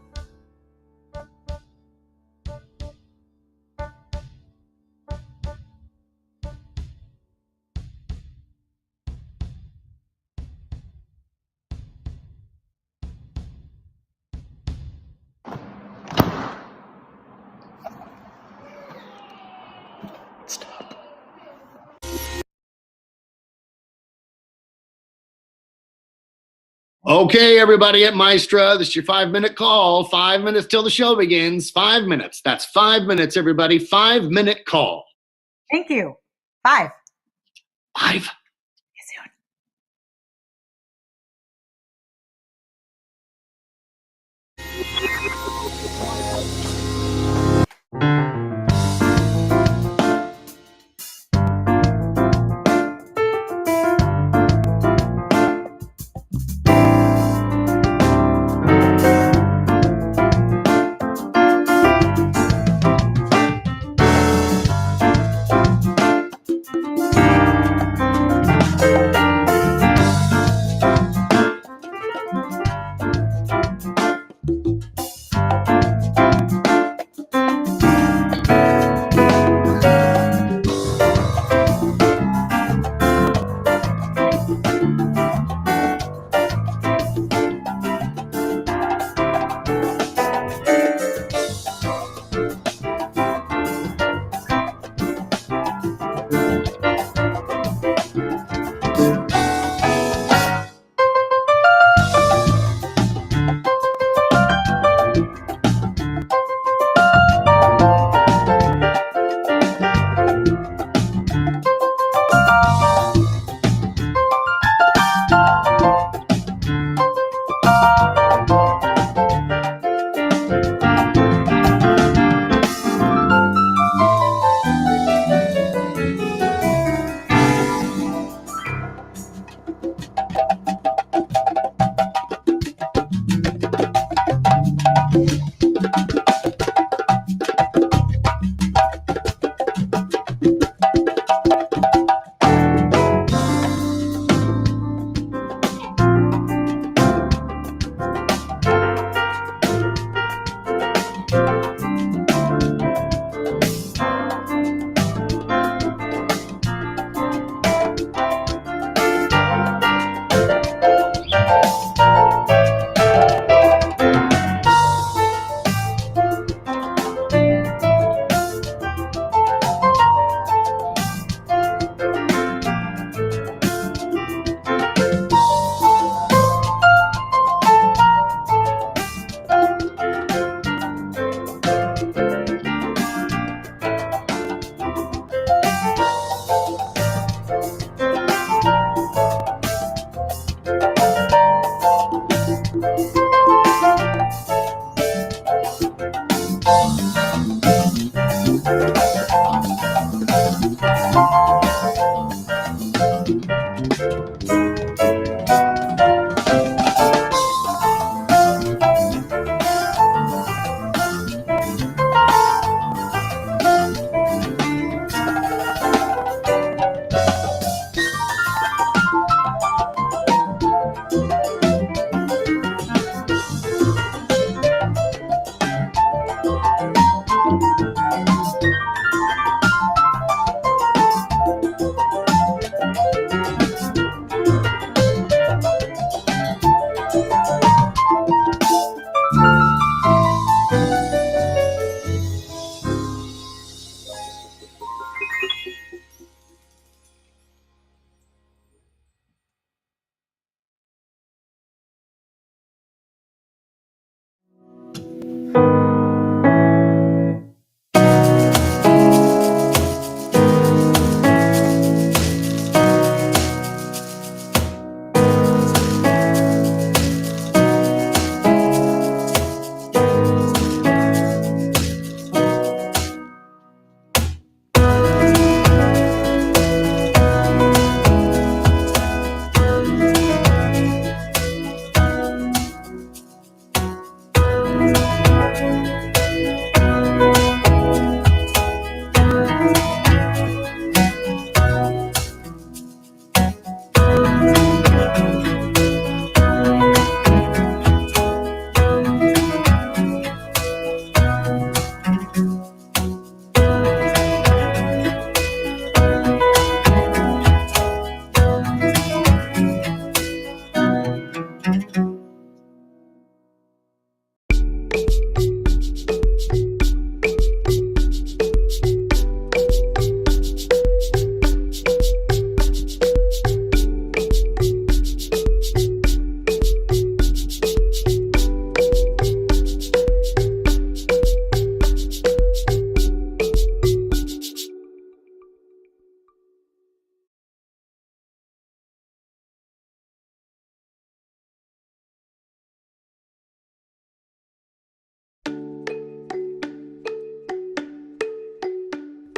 Okay, everybody at Maestra, this is your 5-minute call. 5 minutes till the show begins. 5 minutes. That's 5 minutes, everybody. 5-minute call. Thank you. 5. 5. See you soon.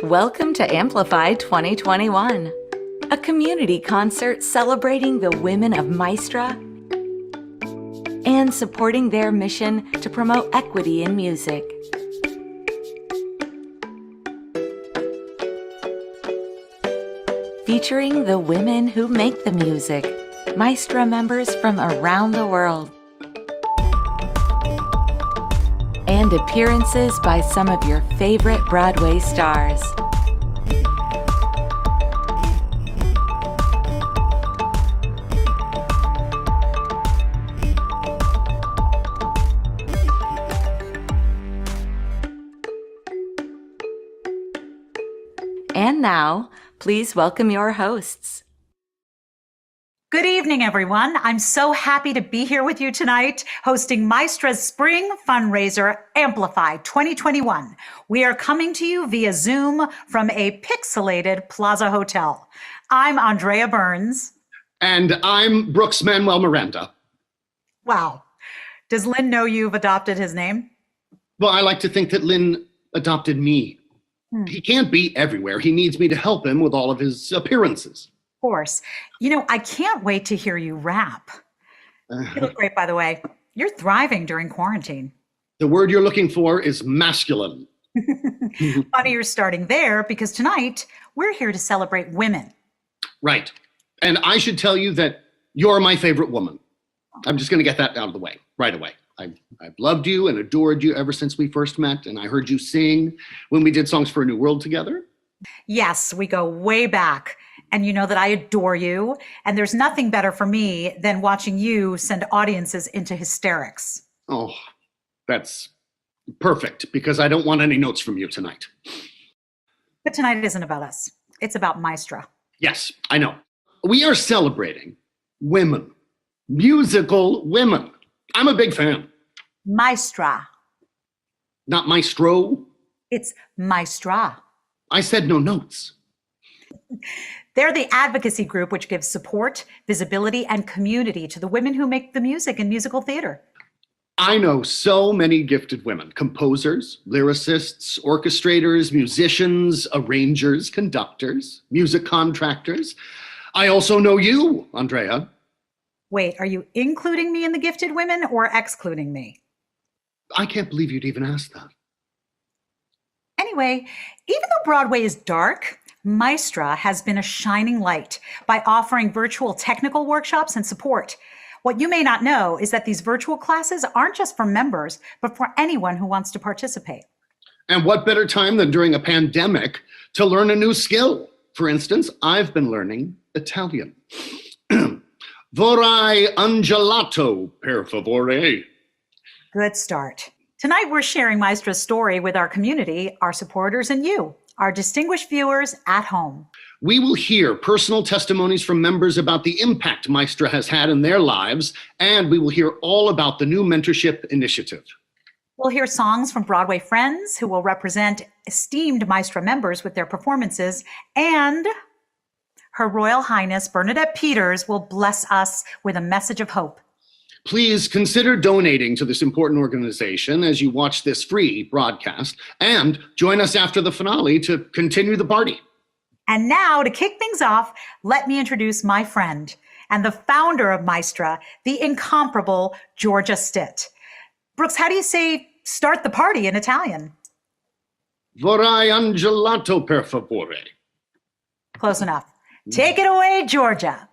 Welcome to Amplify 2021, a community concert celebrating the women of Maestra and supporting their mission to promote equity in music. Featuring the women who make the music, Maestra members from around the world, and appearances by some of your favorite Broadway stars. And now, please welcome your hosts. Good evening, everyone. I'm so happy to be here with you tonight, hosting Maestra's spring fundraiser, Amplify 2021. We are coming to you via Zoom from a pixelated Plaza Hotel. I'm Andrea Burns. And I'm Brooks Manuel Miranda. Wow. Does Lynn know you've adopted his name? Well, I like to think that Lynn adopted me. He can't be everywhere. He needs me to help him with all of his appearances. Of course. You know, I can't wait to hear you rap. You look great, by the way. You're thriving during quarantine. The word you're looking for is masculine. Funny you're starting there, because tonight we're here to celebrate women. Right. And I should tell you that you're my favorite woman. I'm just going to get that out of the way right away. I've loved you and adored you ever since we first met, and I heard you sing when we did Songs for a New World together. Yes, we go way back. And you know that I adore you. And there's nothing better for me than watching you send audiences into hysterics. Oh, that's perfect, because I don't want any notes from you tonight. But tonight isn't about us. It's about Maestra. Yes, I know. We are celebrating women, musical women. I'm a big fan. Maestra. Not maestro. It's Maestra. I said no notes. They're the advocacy group which gives support, visibility, and community to the women who make the music in musical theater. I know so many gifted women, composers, lyricists, orchestrators, musicians, arrangers, conductors, music contractors. I also know you, Andrea. Wait, are you including me in the gifted women or excluding me? I can't believe you'd even ask that. Anyway, even though Broadway is dark, Maestra has been a shining light by offering virtual technical workshops and support. What you may not know is that these virtual classes aren't just for members, but for anyone who wants to participate. And what better time than during a pandemic to learn a new skill? For instance, I've been learning Italian. Vorrei un gelato, per favore. Good start. Tonight, we're sharing Maestra's story with our community, our supporters, and you, our distinguished viewers at home. We will hear personal testimonies from members about the impact Maestra has had in their lives, and we will hear all about the new mentorship initiative. We'll hear songs from Broadway friends who will represent esteemed Maestra members with their performances, and Her Royal Highness Bernadette Peters will bless us with a message of hope. Please consider donating to this important organization as you watch this free broadcast, and join us after the finale to continue the party. And now, to kick things off, let me introduce my friend and the founder of Maestra, the incomparable Georgia Stitt. Brooks, how do you say start the party in Italian? Vorrei un gelato, per favore. Close enough. Take it away, Georgia.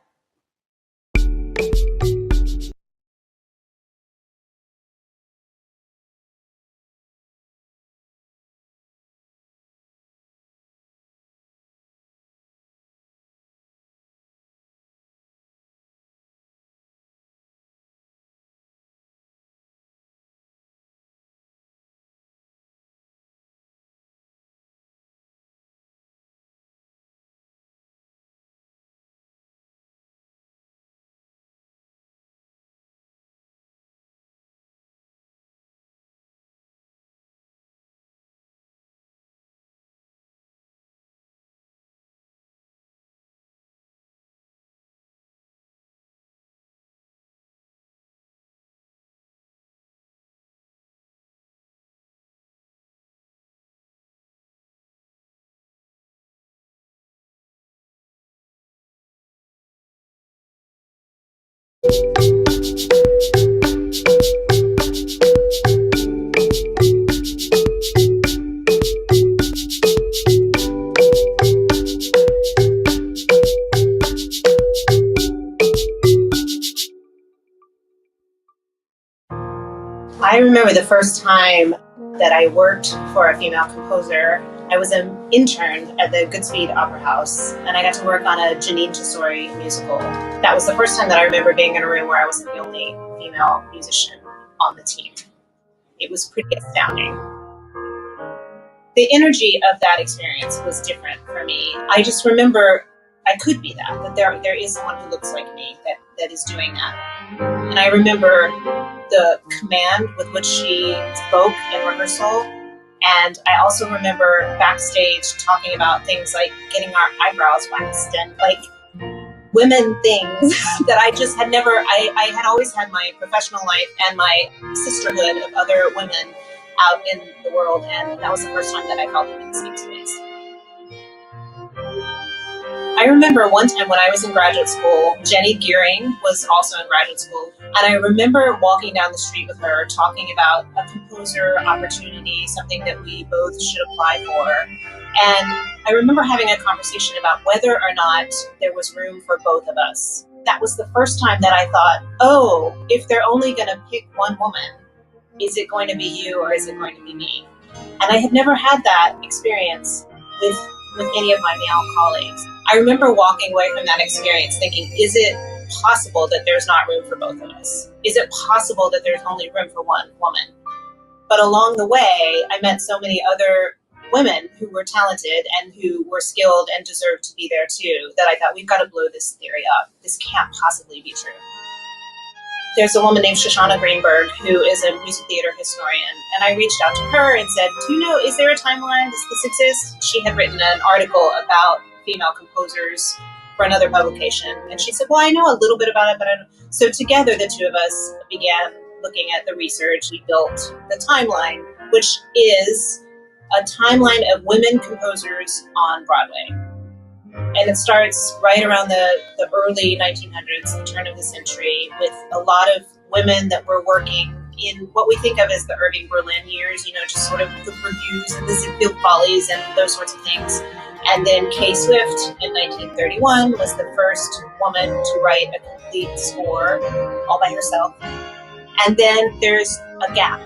I remember the first time that I worked for a female composer. I was an intern at the Goodspeed Opera House, and I got to work on a Janine Tesori musical. That was the first time that I remember being in a room where I wasn't the only female musician on the team. It was pretty astounding. The energy of that experience was different for me. I just remember I could be that there is someone who looks like me that is doing that. And I remember the command with which she spoke in rehearsal. And I also remember backstage talking about things like getting our eyebrows waxed and like women things that I just had never, I had always had my professional life and my sisterhood of other women out in the world. And that was the first time that I felt them in the same space. I remember one time when I was in graduate school, Jenny Gearing was also in graduate school. And I remember walking down the street with her talking about a composer opportunity, something that we both should apply for. And I remember having a conversation about whether or not there was room for both of us. That was the first time that I thought, oh, if they're only going to pick one woman, is it going to be you or is it going to be me? And I had never had that experience with any of my male colleagues. I remember walking away from that experience thinking, is it possible that there's not room for both of us? Is it possible that there's only room for one woman? But along the way, I met so many other women who were talented and who were skilled and deserved to be there too, that I thought, we've got to blow this theory up. This can't possibly be true. There's a woman named Shoshana Greenberg who is a music theater historian, and I reached out to her and said, do you know, is there a timeline? Does this exist? She had written an article about female composers for another publication, and she said, well, I know a little bit about it, but I don't. So together, the two of us began looking at the research. We built the timeline, which is a timeline of women composers on Broadway. And it starts right around the early 1900s, the turn of the century, with a lot of women that were working in what we think of as the Irving Berlin years, you know, just sort of the reviews and the Ziegfeld Follies and those sorts of things. And then Kay Swift in 1931 was the first woman to write a complete score all by herself. And then there's a gap.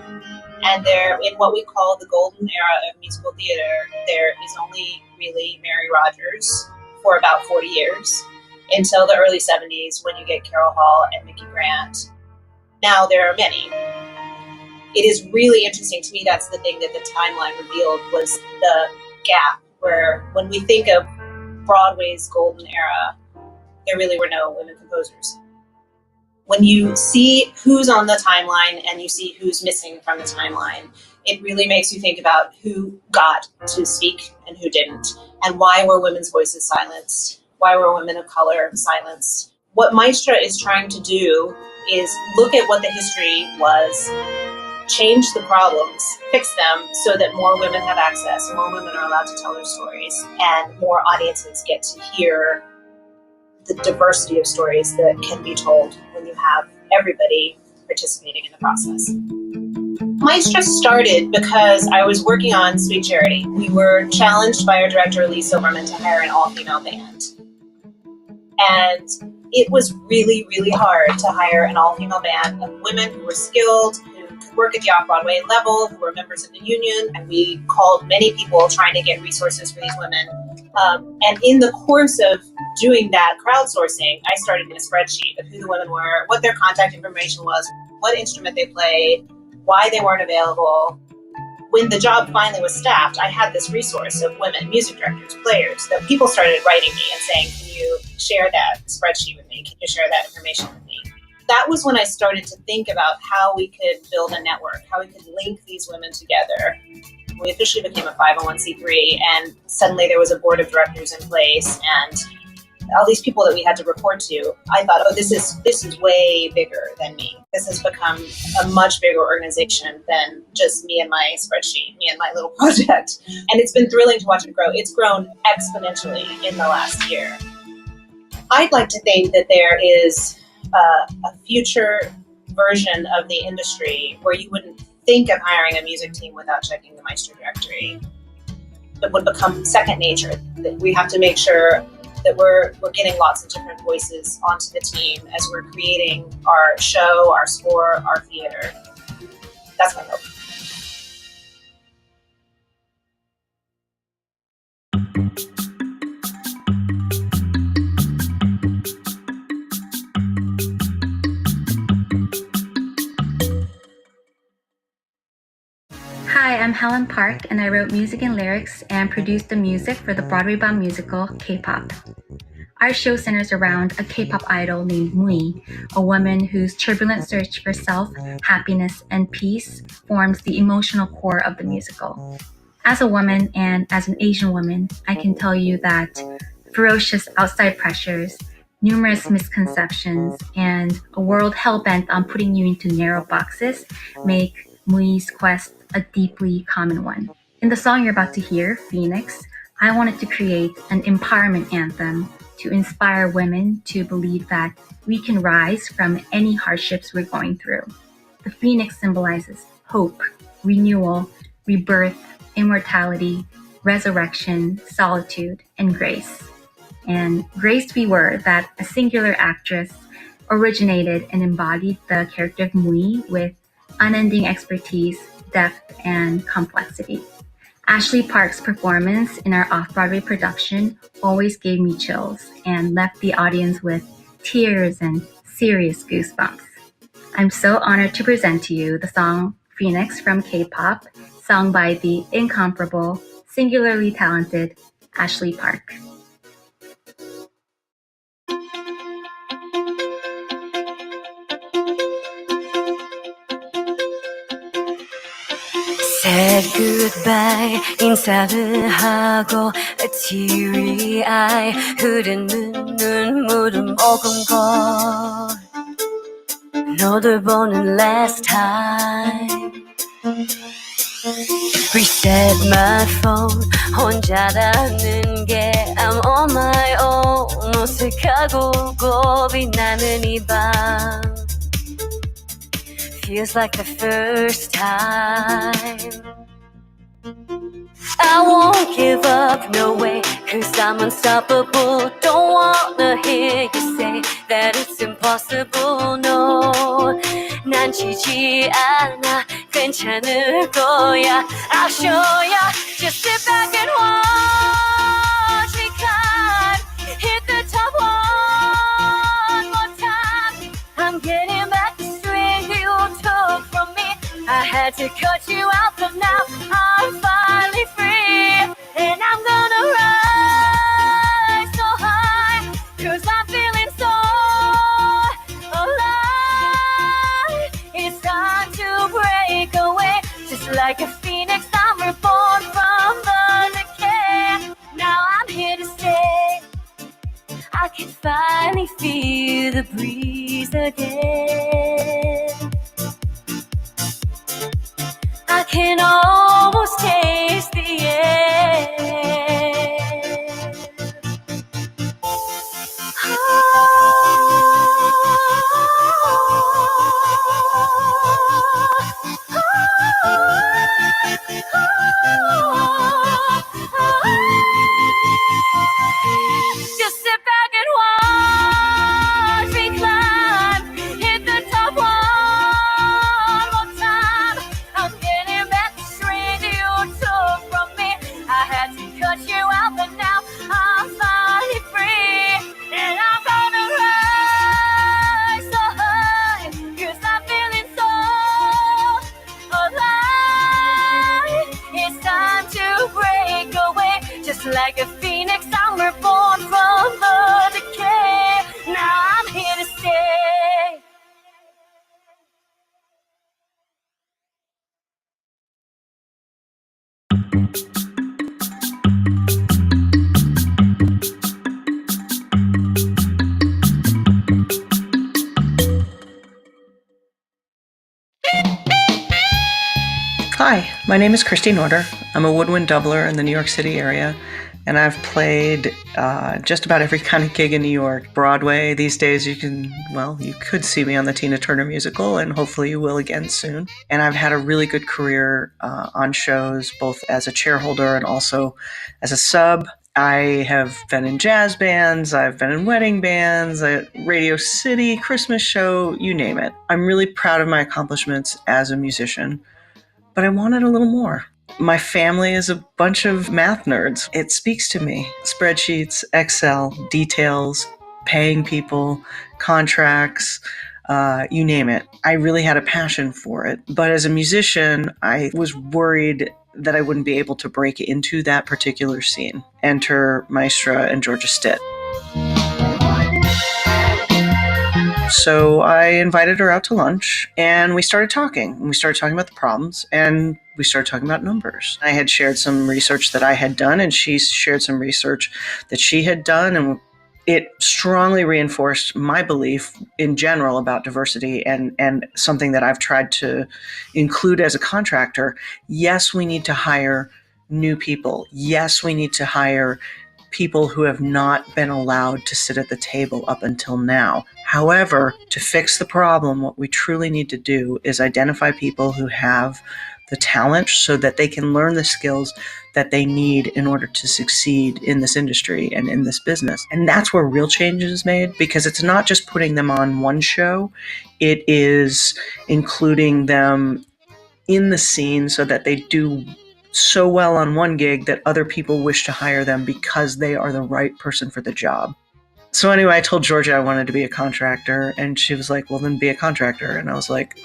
And there, in what we call the golden era of musical theater, there is only really Mary Rodgers for about 40 years until the early 70s when you get Carol Hall and Mickey Grant. Now there are many. It is really interesting to me. That's the thing that the timeline revealed, was the gap where when we think of Broadway's golden era, there really were no women composers. When you see who's on the timeline and you see who's missing from the timeline, it really makes you think about who got to speak and who didn't, and why were women's voices silenced? Why were women of color silenced? What Maestra is trying to do is look at what the history was, change the problems, fix them so that more women have access, more women are allowed to tell their stories, and more audiences get to hear the diversity of stories that can be told when you have everybody participating in the process. Maestra started because I was working on Sweet Charity. We were challenged by our director, Lee Silverman, to hire an all-female band. And it was really, really hard to hire an all-female band of women who were skilled, who could work at the off-Broadway level, who were members of the union. And we called many people trying to get resources for these women. And in the course of doing that crowdsourcing, I started in a spreadsheet of who the women were, what their contact information was, what instrument they played, why they weren't available. When the job finally was staffed, I had this resource of women, music directors, players, that people started writing me and saying, can you share that spreadsheet with me? Can you share that information with me? That was when I started to think about how we could build a network, how we could link these women together. We officially became a 501c3, and suddenly there was a board of directors in place, and all these people that we had to report to. I thought, oh, this is way bigger than me. This has become a much bigger organization than just me and my spreadsheet, me and my little project. And it's been thrilling to watch it grow. It's grown exponentially in the last year. I'd like to think that there is a future version of the industry where you wouldn't think of hiring a music team without checking the Maestra directory. It would become second nature. That we have to make sure that we're getting lots of different voices onto the team as we're creating our show, our score, our theater. That's my hope. Hi, I'm Helen Park, and I wrote music and lyrics and produced the music for the Broadway-bound musical K-pop. Our show centers around a K-pop idol named Mui, a woman whose turbulent search for self, happiness, and peace forms the emotional core of the musical. As a woman and as an Asian woman, I can tell you that ferocious outside pressures, numerous misconceptions, and a world hell-bent on putting you into narrow boxes make Mui's quest a deeply common one. In the song you're about to hear, Phoenix, I wanted to create an empowerment anthem to inspire women to believe that we can rise from any hardships we're going through. The Phoenix symbolizes hope, renewal, rebirth, immortality, resurrection, solitude, and grace. And grace we were that a singular actress originated and embodied the character of Mui with unending expertise, depth, and complexity. Ashley Park's performance in our off-Broadway production always gave me chills and left the audience with tears and serious goosebumps. I'm so honored to present to you the song Phoenix from K-pop, sung by the incomparable, singularly talented Ashley Park. Said goodbye 인사를 하고 teary eye 흐르는 눈물은 머금고 너를 보는 last time Reset my phone 혼자라는 게 I'm on my own 어색하고 겁이 나는 이 밤 Feels like the first time I won't give up, no way, 'cause I'm unstoppable Don't wanna hear you say that it's impossible, no 난 지지 않아, 괜찮을 거야 I'll show ya, just sit back and watch me climb Hit the top one more time I'm getting back the strength you took from me I had to cut you out, but now I'm finally free And I'm gonna rise so high 'Cause I'm feeling so alive It's time to break away Just like a phoenix I'm reborn from the decay Now I'm here to stay I can finally feel the breeze again I can almost taste the air Just sit back and watch me climb Hit the top one more time I'm getting back the strength you took from me I had to cut you out but now I'm finally free And I'm gonna rise so high 'Cause I'm feeling so alive It's time to break away Just like a phoenix I'm reborn from the decay Now I'm here to stay Hi, My name is Christine Order. I'm a woodwind doubler in the New York City area, and I've played just about every kind of gig in New York. Broadway, these days you could see me on the Tina Turner musical, and hopefully you will again soon. And I've had a really good career on shows, both as a chairholder and also as a sub. I have been in jazz bands, I've been in wedding bands, at Radio City, Christmas show, you name it. I'm really proud of my accomplishments as a musician, but I wanted a little more. My family is a bunch of math nerds. It speaks to me. Spreadsheets, Excel, details, paying people, contracts, you name it. I really had a passion for it. But as a musician, I was worried that I wouldn't be able to break into that particular scene. Enter Maestra and Georgia Stitt. So I invited her out to lunch, and we started talking. We started talking about the problems, and we started talking about numbers. I had shared some research that I had done, and she shared some research that she had done, and it strongly reinforced my belief in general about diversity and something that I've tried to include as a contractor. Yes, we need to hire new people. Yes, we need to hire people who have not been allowed to sit at the table up until now. However, to fix the problem, what we truly need to do is identify people who have the talent so that they can learn the skills that they need in order to succeed in this industry and in this business. And that's where real change is made, because it's not just putting them on one show, it is including them in the scene so that they do so well on one gig that other people wish to hire them because they are the right person for the job. So anyway, I told Georgia I wanted to be a contractor, and she was like, well, then be a contractor. And I was like,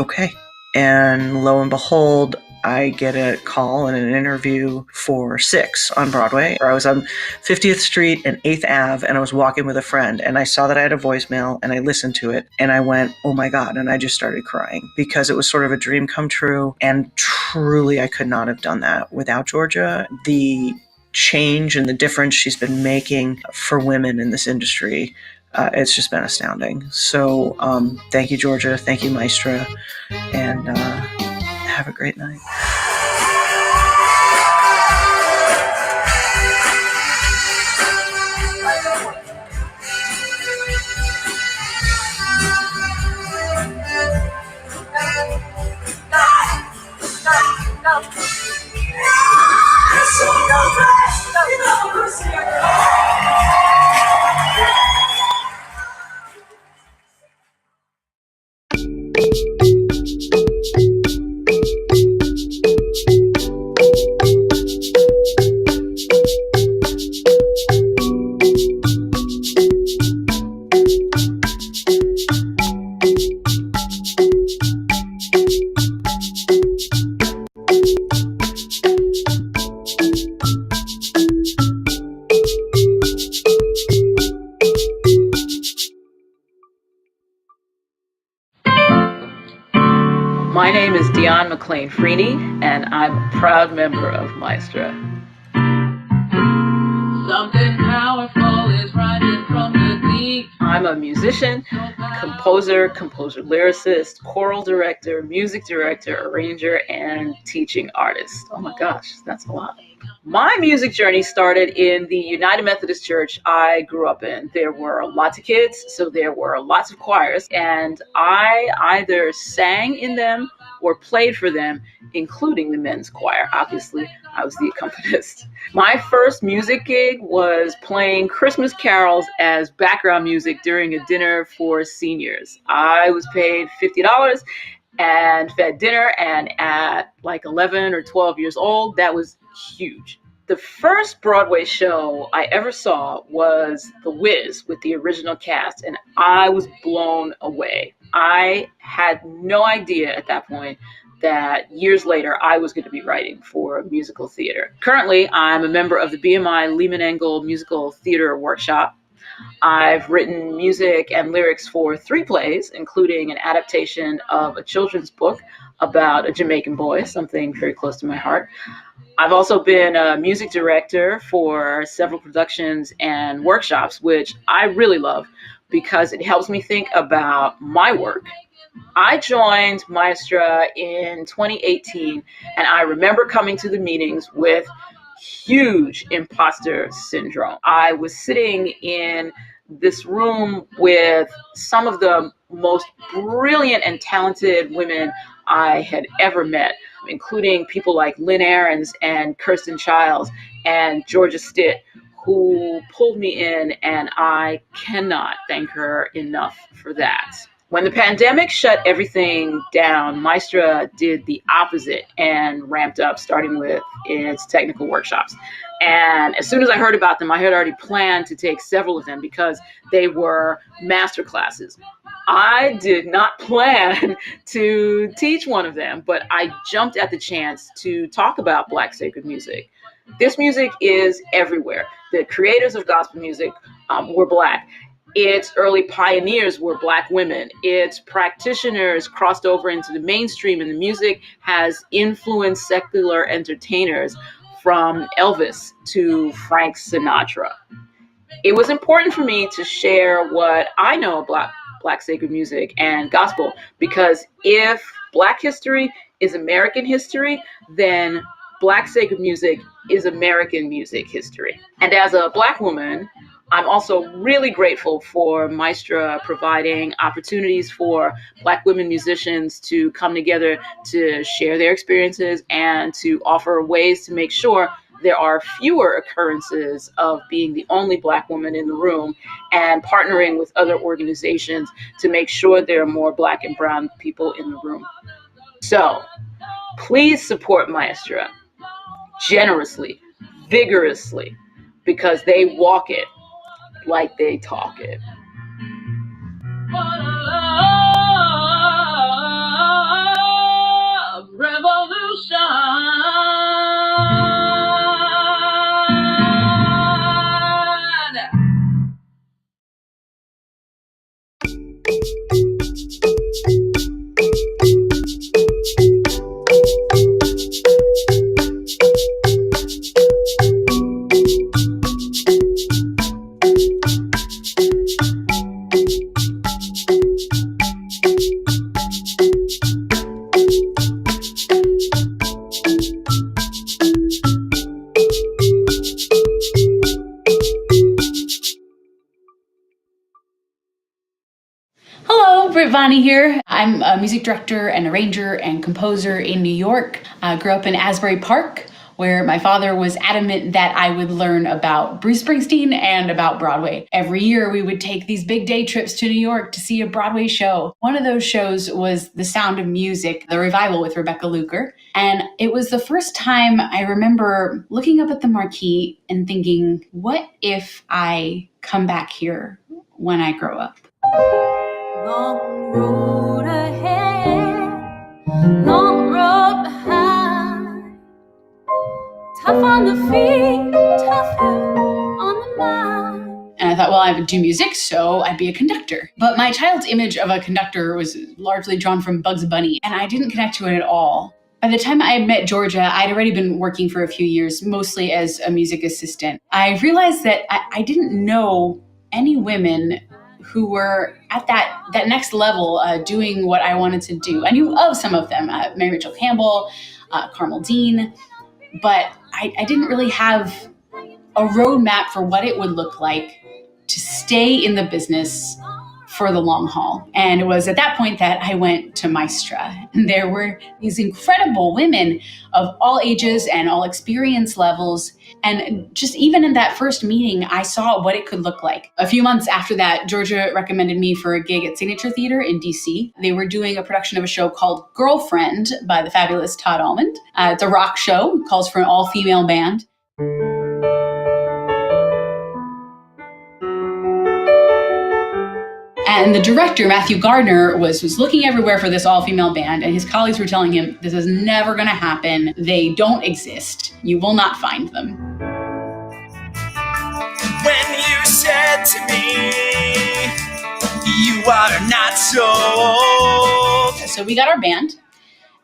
okay. And lo and behold, I get a call and an interview for 6 on Broadway. I was on 50th Street and 8th Ave, and I was walking with a friend, and I saw that I had a voicemail, and I listened to it, and I went, oh my God, and I just started crying because it was sort of a dream come true, and truly I could not have done that without Georgia. The change and the difference she's been making for women in this industry, it's just been astounding. So thank you, Georgia. Thank you, Maestra. And have a great night. My name is Dion McLean Freeney, and I'm a proud member of Maestra. Something powerful is rising from the deep. I'm a musician, composer lyricist, choral director, music director, arranger, and teaching artist. Oh my gosh, that's a lot. My music journey started in the United Methodist Church I grew up in. There were lots of kids, so there were lots of choirs, and I either sang in them or played for them, including the men's choir. Obviously, I was the accompanist. My first music gig was playing Christmas carols as background music during a dinner for seniors. I was paid $50 and fed dinner, and at like 11 or 12 years old, that was huge. The first Broadway show I ever saw was The Wiz with the original cast, and I was blown away. I had no idea at that point that years later I was going to be writing for musical theater. Currently, I'm a member of the BMI Lehman Engel Musical Theater Workshop. I've written music and lyrics for 3 plays, including an adaptation of a children's book about a Jamaican boy, something very close to my heart. I've also been a music director for several productions and workshops, which I really love because it helps me think about my work I joined Maestra in 2018, and I remember coming to the meetings with huge imposter syndrome. I was sitting in this room with some of the most brilliant and talented women I had ever met, including people like Lynn Ahrens and Kirsten Childs and Georgia Stitt, who pulled me in, and I cannot thank her enough for that. When the pandemic shut everything down, Maestra did the opposite and ramped up, starting with its technical workshops. And as soon as I heard about them, I had already planned to take several of them because they were master classes. I did not plan to teach one of them, but I jumped at the chance to talk about Black sacred music. This music is everywhere. The creators of gospel music were Black. Its early pioneers were Black women. Its practitioners crossed over into the mainstream, and the music has influenced secular entertainers from Elvis to Frank Sinatra. It was important for me to share what I know about Black sacred music and gospel, because if Black history is American history, then Black sacred music is American music history. And as a Black woman, I'm also really grateful for Maestra providing opportunities for Black women musicians to come together to share their experiences and to offer ways to make sure there are fewer occurrences of being the only Black woman in the room, and partnering with other organizations to make sure there are more Black and brown people in the room. So please support Maestra generously, vigorously, because they walk it like they talk it. Revolution. Vani here. I'm a music director and arranger and composer in New York. I grew up in Asbury Park, where my father was adamant that I would learn about Bruce Springsteen and about Broadway. Every year we would take these big day trips to New York to see a Broadway show. One of those shows was The Sound of Music, the revival with Rebecca Luker. And it was the first time I remember looking up at the marquee and thinking, what if I come back here when I grow up? Long road ahead, long road behind. Tough on the feet, tougher on the mind. And I thought, well, I would do music, so I'd be a conductor. But my child's image of a conductor was largely drawn from Bugs Bunny, and I didn't connect to it at all. By the time I met Georgia, I'd already been working for a few years, mostly as a music assistant. I realized that I didn't know any women who were at that next level, doing what I wanted to do. I knew of some of them, Mary Rachel Campbell, Carmel Dean, but I didn't really have a roadmap for what it would look like to stay in the business for the long haul. And it was at that point that I went to Maestra. And there were these incredible women of all ages and all experience levels. And just even in that first meeting, I saw what it could look like. A few months after that, Georgia recommended me for a gig at Signature Theater in DC. They were doing a production of a show called Girlfriend by the fabulous Todd Almond. It's a rock show, it calls for an all-female band. And the director, Matthew Gardner, was looking everywhere for this all-female band, and his colleagues were telling him, this is never going to happen. They don't exist. You will not find them. When you said to me, you are not so. So we got our band,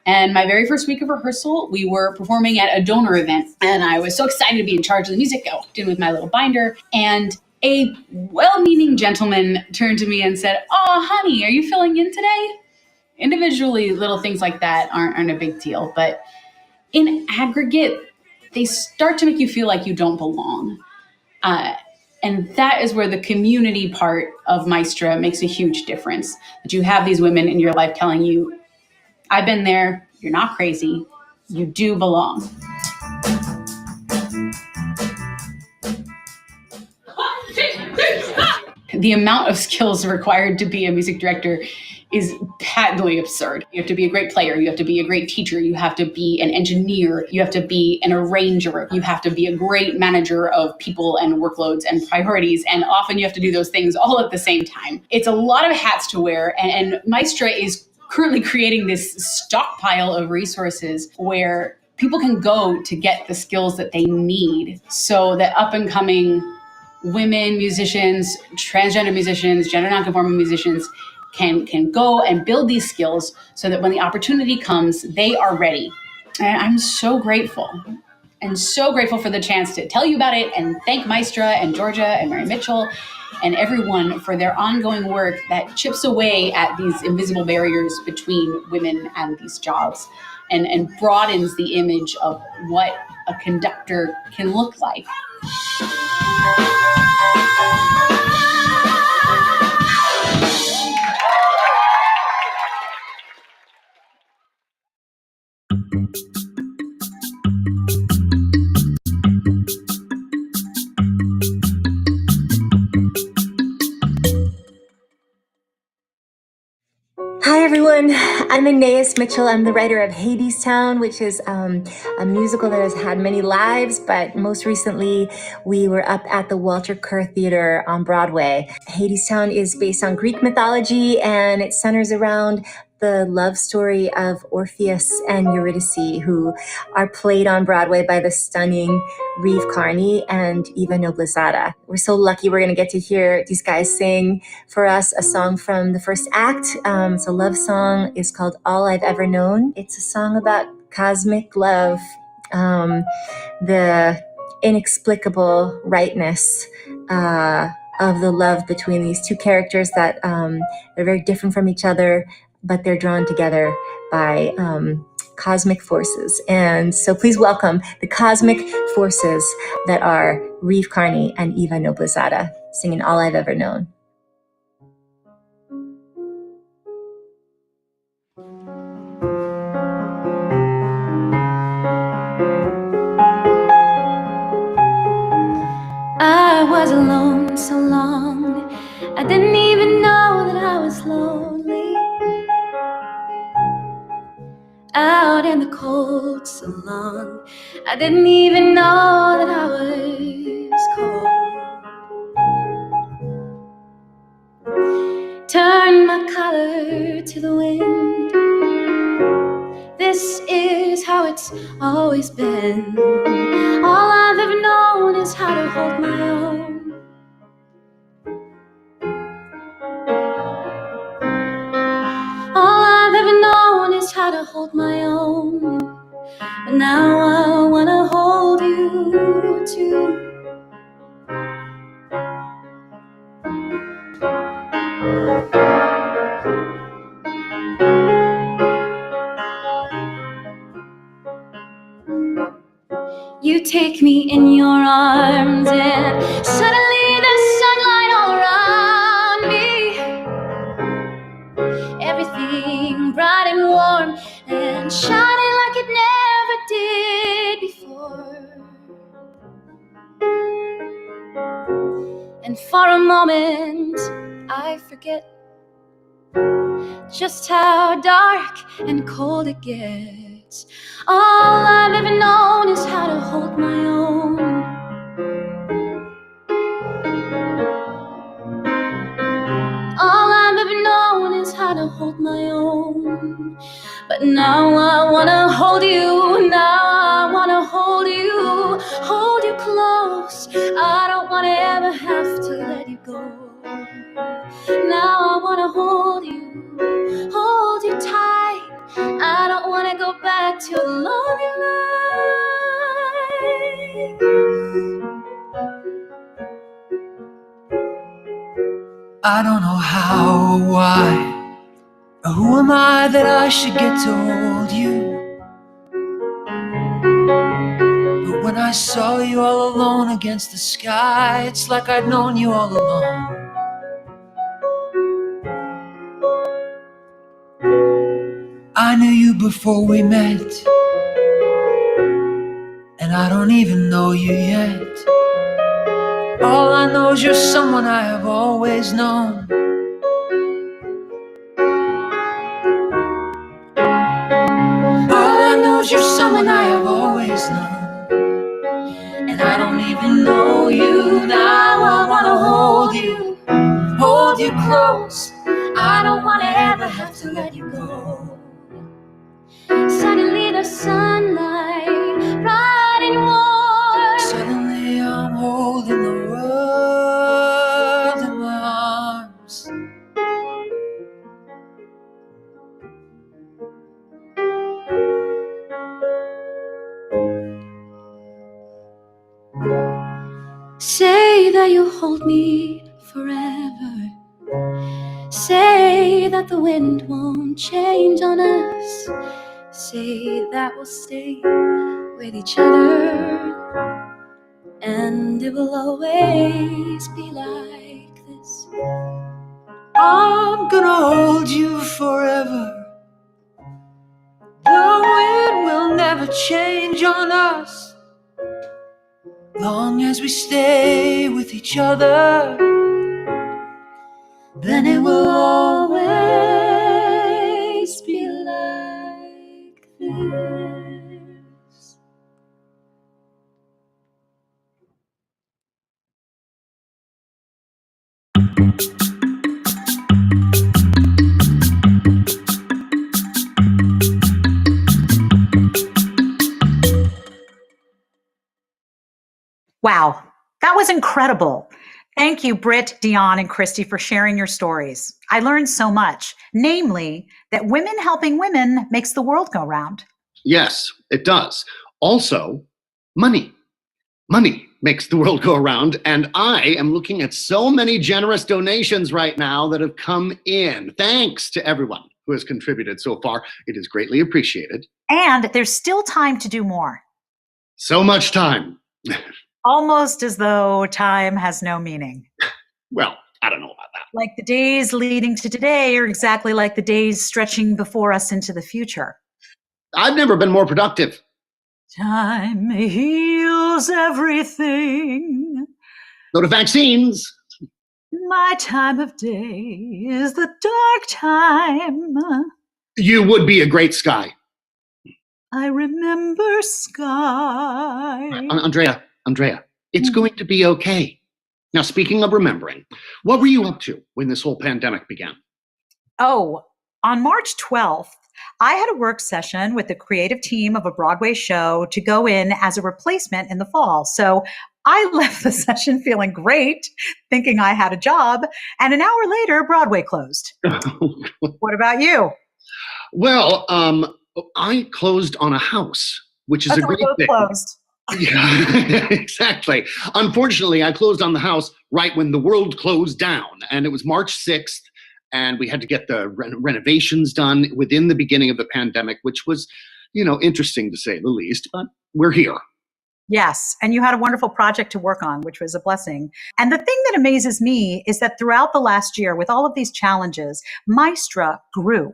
and my very first week of rehearsal, we were performing at a donor event, and I was so excited to be in charge of the music. I walked in with my little binder, and a well-meaning gentleman turned to me and said, "Oh, honey, are you filling in today?" Individually, little things like that aren't a big deal, but in aggregate, they start to make you feel like you don't belong. And that is where the community part of Maestra makes a huge difference. That you have these women in your life telling you, I've been there, you're not crazy, you do belong. The amount of skills required to be a music director is patently absurd. You have to be a great player. You have to be a great teacher. You have to be an engineer. You have to be an arranger. You have to be a great manager of people and workloads and priorities. And often you have to do those things all at the same time. It's a lot of hats to wear. And Maestra is currently creating this stockpile of resources where people can go to get the skills that they need so that up and coming women musicians, transgender musicians, gender nonconforming musicians can go and build these skills so that when the opportunity comes, they are ready. And I'm so grateful. And so grateful for the chance to tell you about it and thank Maestra and Georgia and Mary Mitchell and everyone for their ongoing work that chips away at these invisible barriers between women and these jobs and broadens the image of what a conductor can look like. Hi everyone, I'm Anais Mitchell. I'm the writer of Hadestown, which is a musical that has had many lives, but most recently we were up at the Walter Kerr Theater on Broadway. Hadestown is based on Greek mythology and it centers around the love story of Orpheus and Eurydice, who are played on Broadway by the stunning Reeve Carney and Eva Noblezada. We're so lucky we're gonna get to hear these guys sing for us a song from the first act. It's a love song. It's called All I've Ever Known. It's a song about cosmic love, the inexplicable rightness of the love between these two characters that they're very different from each other, but they're drawn together by cosmic forces. And so please welcome the cosmic forces that are Reeve Carney and Eva Noblezada singing All I've Ever Known. I was alone so long, I didn't even know that I was lonely. Out in the cold so long, I didn't even know that I was cold. Turn my collar to the wind. This is how it's always been. All I've ever known is how to hold my own. All I've ever known is how to hold my own. But now I wanna hold you too. You take me in your arms and suddenly there's sunlight all around me. Everything bright and warm and shining like it never did before. And for a moment I forget just how dark and cold it gets. All I've ever known is how to hold my own. All I've ever known is how to hold my own. But now I wanna hold you, now I wanna hold you close. I don't wanna ever have to let you go. Now I wanna hold you tight. I don't wanna go back to the lonely life. I don't know how or why Who am I that I should get to hold you? But when I saw you all alone against the sky, it's like I'd known you all along. I knew you before we met, and I don't even know you yet. All I know is you're someone I have always known. All I know is you're someone I have always known. And I don't even know you now. I wanna hold you close. I don't wanna ever have to let you go. Suddenly the sunlight, bright and warm. Suddenly I'm holding the world in my arms. Say that you'll hold me forever. Say that the wind won't change on us. Say that we'll stay with each other. And it will always be like this. I'm gonna hold you forever. The wind will never change on us, long as we stay with each other. Then it will always be like this. Wow, that was incredible. Thank you, Britt, Dion, and Christy, for sharing your stories. I learned so much, namely that women helping women makes the world go round. Yes, it does. Also, money. Money makes the world go around, and I am looking at so many generous donations right now that have come in. Thanks to everyone who has contributed so far. It is greatly appreciated. And there's still time to do more. So much time. Almost as though time has no meaning. Well, I don't know about that. Like the days leading to today are exactly like the days stretching before us into the future. I've never been more productive. Time heals everything. Go to vaccines. My time of day is the dark time. You would be a great Sky. I remember Sky. Andrea, it's going to be okay. Now, speaking of remembering, what were you up to when this whole pandemic began? Oh, on March 12th, I had a work session with the creative team of a Broadway show to go in as a replacement in the fall. So I left the session feeling great, thinking I had a job. And an hour later, Broadway closed. What about you? Well, I closed on a house, which is a great thing. Closed. Yeah, exactly. Unfortunately, I closed on the house right when the world closed down, and it was March 6th, and we had to get the renovations done within the beginning of the pandemic, which was, interesting to say the least, but we're here. Yes, and you had a wonderful project to work on, which was a blessing. And the thing that amazes me is that throughout the last year, with all of these challenges, Maestra grew.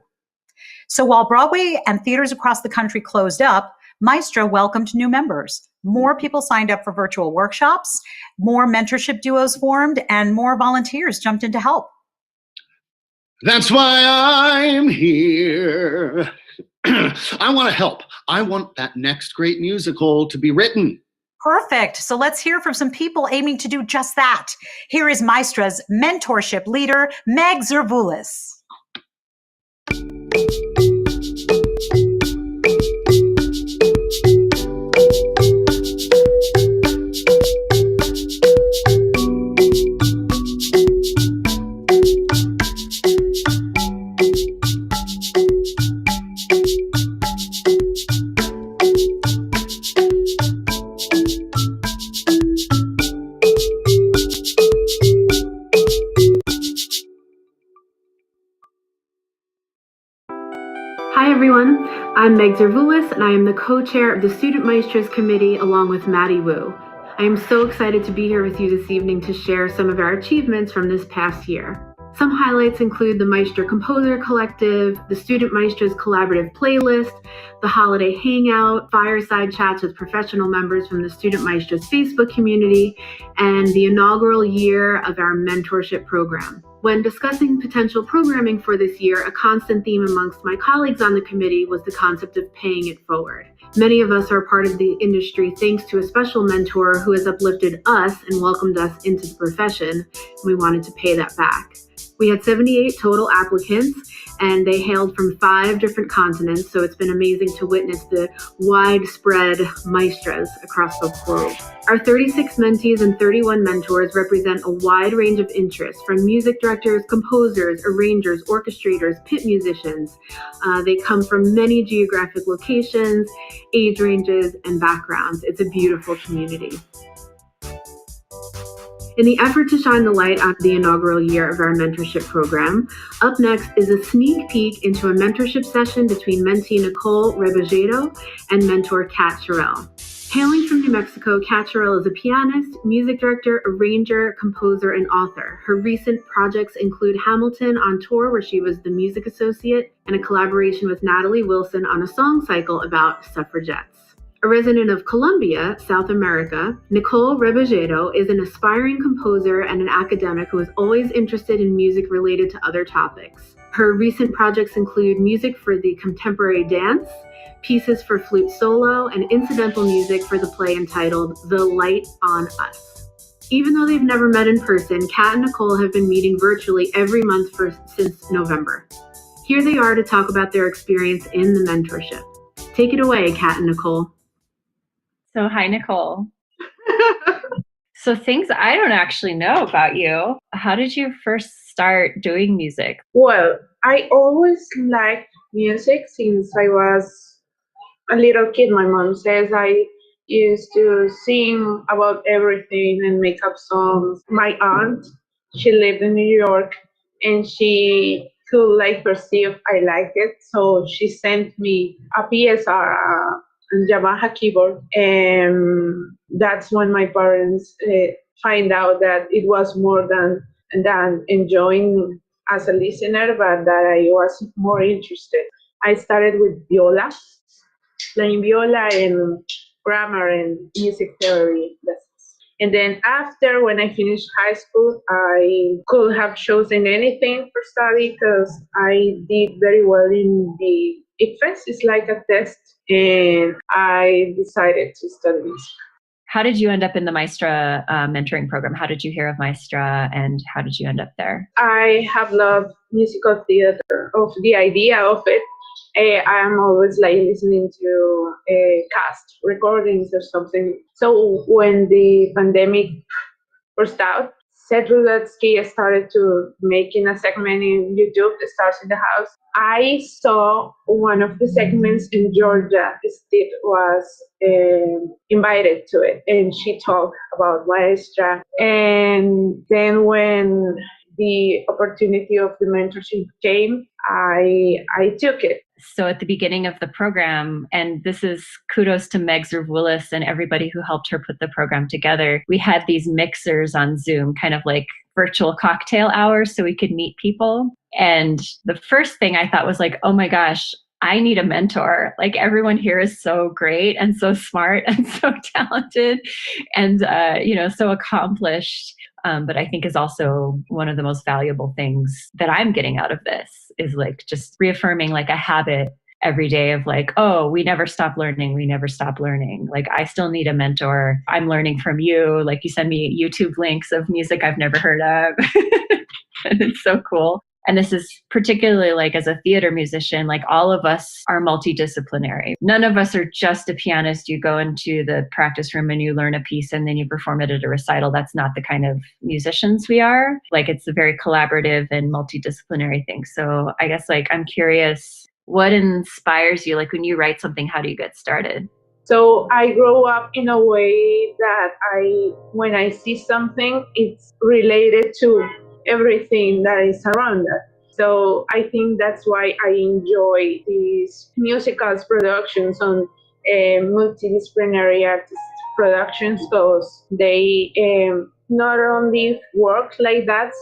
So while Broadway and theaters across the country closed up, Maestra welcomed new members. More people signed up for virtual workshops, more mentorship duos formed, and more volunteers jumped in to help. That's why I'm here. I want to help. I want that next great musical to be written. Perfect. So let's hear from some people aiming to do just that. Here is Maestra's mentorship leader, Meg Zervulis. I'm Meg Zervulis, and I am the co-chair of the Student Maestras Committee along with Maddie Wu. I am so excited to be here with you this evening to share some of our achievements from this past year. Some highlights include the Maestra Composer Collective, the Student Maestras Collaborative Playlist, the Holiday Hangout, fireside chats with professional members from the Student Maestras Facebook community, and the inaugural year of our mentorship program. When discussing potential programming for this year, a constant theme amongst my colleagues on the committee was the concept of paying it forward. Many of us are part of the industry thanks to a special mentor who has uplifted us and welcomed us into the profession, and we wanted to pay that back. We had 78 total applicants, and they hailed from 5 different continents, so it's been amazing to witness the widespread maestras across the globe. Our 36 mentees and 31 mentors represent a wide range of interests, from music directors, composers, arrangers, orchestrators, pit musicians. They come from many geographic locations, age ranges, and backgrounds. It's a beautiful community. In the effort to shine the light on the inaugural year of our mentorship program, up next is a sneak peek into a mentorship session between mentee Nicole Rebejedo and mentor Kat Sherrill. Hailing from New Mexico, Kat Sherrill is a pianist, music director, arranger, composer, and author. Her recent projects include Hamilton on Tour, where she was the music associate, and a collaboration with Natalie Wilson on a song cycle about suffragettes. A resident of Colombia, South America, Nicole Rebejedo is an aspiring composer and an academic who is always interested in music related to other topics. Her recent projects include music for the contemporary dance, pieces for flute solo, and incidental music for the play entitled The Light on Us. Even though they've never met in person, Kat and Nicole have been meeting virtually every month since November. Here they are to talk about their experience in the mentorship. Take it away, Kat and Nicole. So hi, Nicole. So things I don't actually know about you. How did you first start doing music? Well, I always liked music since I was a little kid. My mom says I used to sing about everything and make up songs. My aunt, she lived in New York, and she could perceive I liked it, so she sent me a PSR, Yamaha keyboard, and that's when my parents find out that it was more than enjoying as a listener, but that I was more interested. I started with viola, playing viola and grammar and music theory lessons. And then after, when I finished high school, I could have chosen anything for study because I did very well in the ICFES. It's like a test, and I decided to study music. How did you end up in the Maestra mentoring program? How did you hear of Maestra, and how did you end up there? I have loved musical theater, of the idea of it. I am always listening to cast recordings or something. So when the pandemic burst out, Seth Rudetsky started to making a segment in YouTube, The Stars in the House. I saw one of the segments in Georgia. Steve was invited to it, and she talked about Maestra. And then when the opportunity of the mentorship came, I took it. So at the beginning of the program, and this is kudos to Meg Zervulis and everybody who helped her put the program together, we had these mixers on Zoom, kind of like virtual cocktail hours so we could meet people. And the first thing I thought was like, oh my gosh, I need a mentor. Like everyone here is so great and so smart and so talented and, so accomplished. But I think is also one of the most valuable things that I'm getting out of this is like just reaffirming like a habit every day of like, oh, we never stop learning. We never stop learning. Like I still need a mentor. I'm learning from you. Like you send me YouTube links of music I've never heard of. And it's so cool. And this is particularly like as a theater musician, like all of us are multidisciplinary. None of us are just a pianist. You go into the practice room and you learn a piece and then you perform it at a recital. That's not the kind of musicians we are. Like it's a very collaborative and multidisciplinary thing. So I guess like I'm curious, what inspires you? Like when you write something, how do you get started? So I grow up in a way that when I see something, it's related to everything that is around it. So I think that's why I enjoy these musicals productions on multidisciplinary artist productions, because they not only work like that,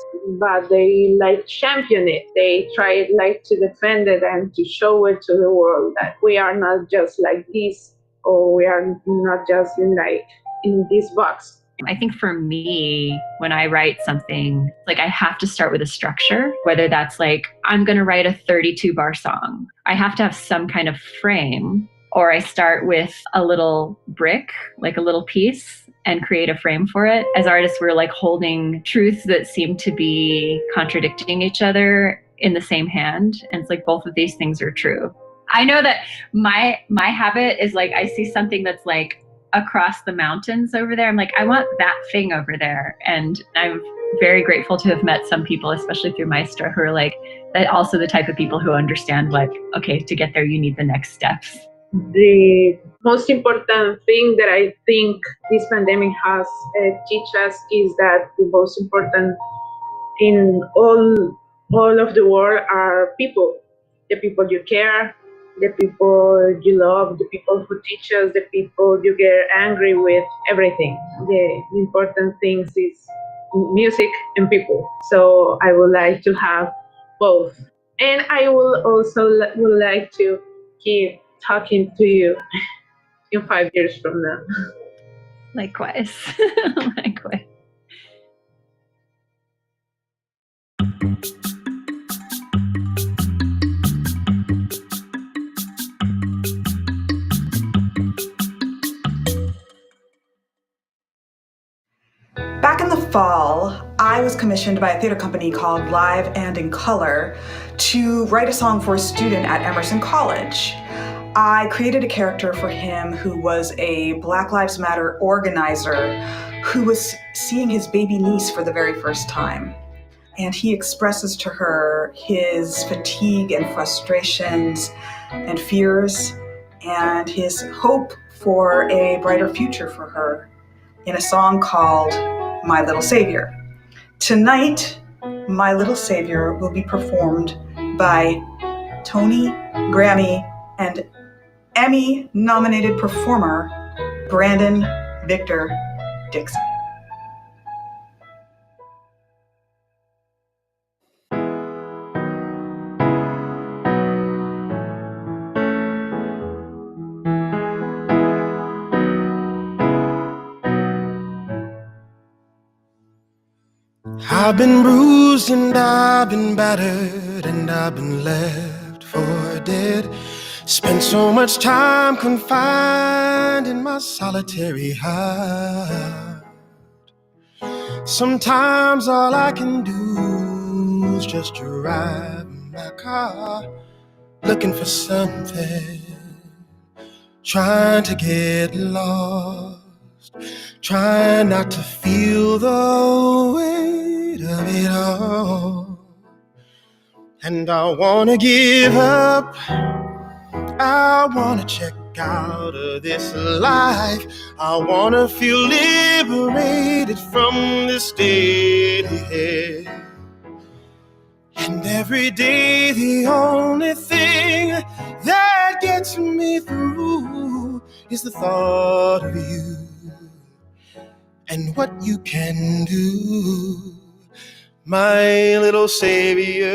but they like champion it. They try like to defend it and to show it to the world that we are not just like this, or we are not just in this box. I think for me, when I write something, like I have to start with a structure, whether that's like, I'm going to write a 32 bar song. I have to have some kind of frame, or I start with a little brick, like a little piece, and create a frame for it. As artists, we're like holding truths that seem to be contradicting each other in the same hand. And it's like both of these things are true. I know that my habit is like, I see something that's like across the mountains over there. I'm like, I want that thing over there. And I'm very grateful to have met some people, especially through Maestra, who are like also the type of people who understand like, okay, to get there, you need the next steps. The most important thing that I think this pandemic has teach us is that the most important in all of the world are people, the people you care, the people you love, the people who teach us, the people you get angry with, everything. The important things is music and people. So I would like to have both. And I will also would like to keep talking to you in 5 years from now. Likewise. Likewise. Back in the fall, I was commissioned by a theater company called Live and in Color to write a song for a student at Emerson College. I created a character for him who was a Black Lives Matter organizer who was seeing his baby niece for the very first time. And he expresses to her his fatigue and frustrations and fears and his hope for a brighter future for her in a song called My Little Savior. Tonight, My Little Savior will be performed by Tony, Grammy, and Emmy-nominated performer Brandon Victor Dixon. I've been bruised and I've been battered and I've been left for dead. Spent so much time confined in my solitary heart. Sometimes all I can do is just drive my car, looking for something, trying to get lost, trying not to feel the weight of it all. And I wanna give up, I wanna check out of this life. I wanna feel liberated from this daily hell. And every day the only thing that gets me through is the thought of you and what you can do, my little savior.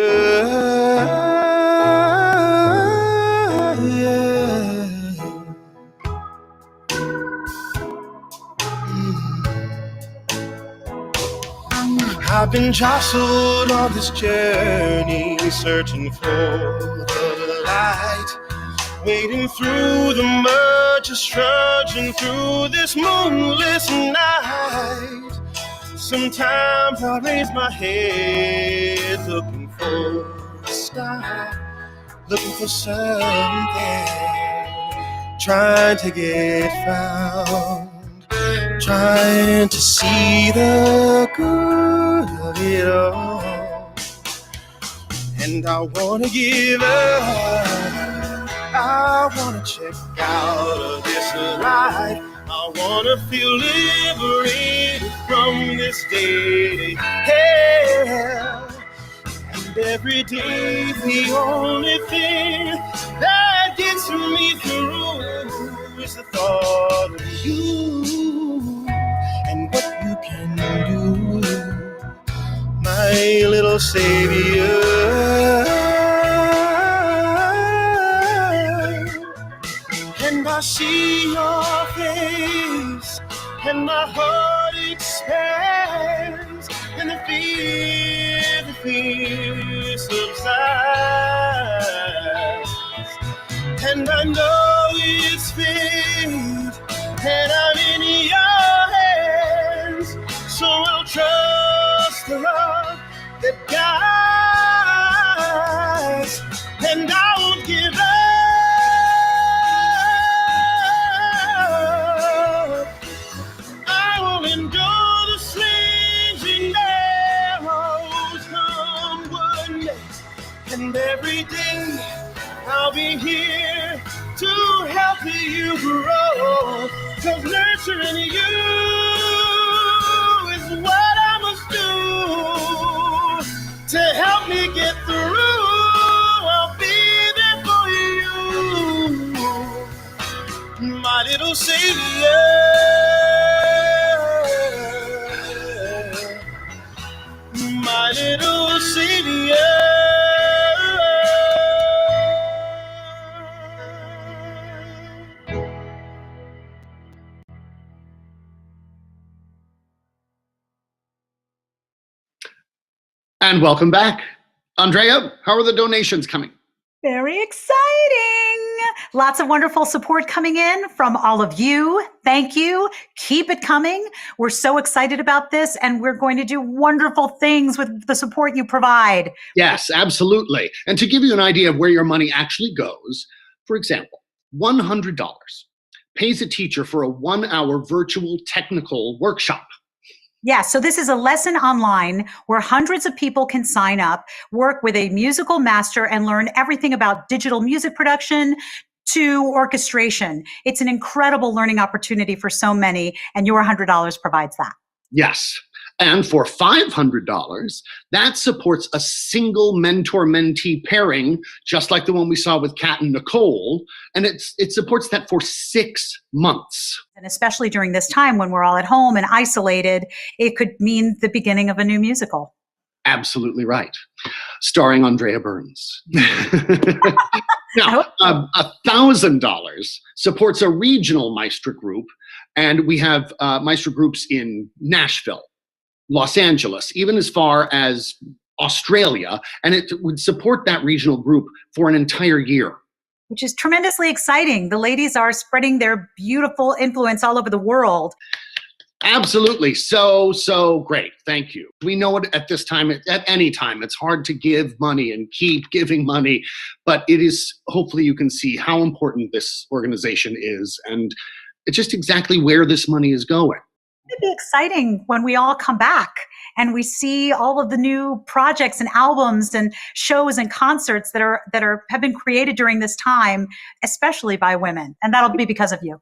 I've been jostled on this journey, searching for the light, wading through the mud, just trudging through this moonless night. Sometimes I raise my head, looking for a star, looking for something, trying to get found, trying to see the good of it all. And I wanna give up, I wanna check out of this life. I wanna feel liberated from this daily hell. And And every day the only thing that gets me through is the thought of you and what you can do, my little savior. And I see your face, and my heart expands, and the fear subsides. And I know it's fate, and I'm in your hands, so I'll trust the love that guides, and I won't give up. I will endure the slings and arrows come one day, and every day I'll be here to help you grow, 'cause nurturing you is what I must do to help me get through. I'll be there for you, my little savior, my little savior. And welcome back. Andrea, how are the donations coming? Very exciting. Lots of wonderful support coming in from all of you. Thank you. Keep it coming. We're so excited about this, and we're going to do wonderful things with the support you provide. Yes, absolutely. And to give you an idea of where your money actually goes, for example, $100 pays a teacher for a 1-hour virtual technical workshop. Yeah, so this is a lesson online where hundreds of people can sign up, work with a musical master, and learn everything about digital music production to orchestration. It's an incredible learning opportunity for so many, and your $100 provides that. Yes. And for $500, that supports a single mentor-mentee pairing, just like the one we saw with Kat and Nicole. And it supports that for 6 months. And especially during this time when we're all at home and isolated, it could mean the beginning of a new musical. Absolutely right. Starring Andrea Burns. Now, $1,000 supports a regional Maestra group. And we have Maestra groups in Nashville, Los Angeles, even as far as Australia, and it would support that regional group for an entire year. Which is tremendously exciting. The ladies are spreading their beautiful influence all over the world. Absolutely. So great. Thank you. We know it at this time, at any time, it's hard to give money and keep giving money, but it is, hopefully you can see how important this organization is, and it's just exactly where this money is going. It'd be exciting when we all come back and we see all of the new projects and albums and shows and concerts that have been created during this time, especially by women. And that'll be because of you.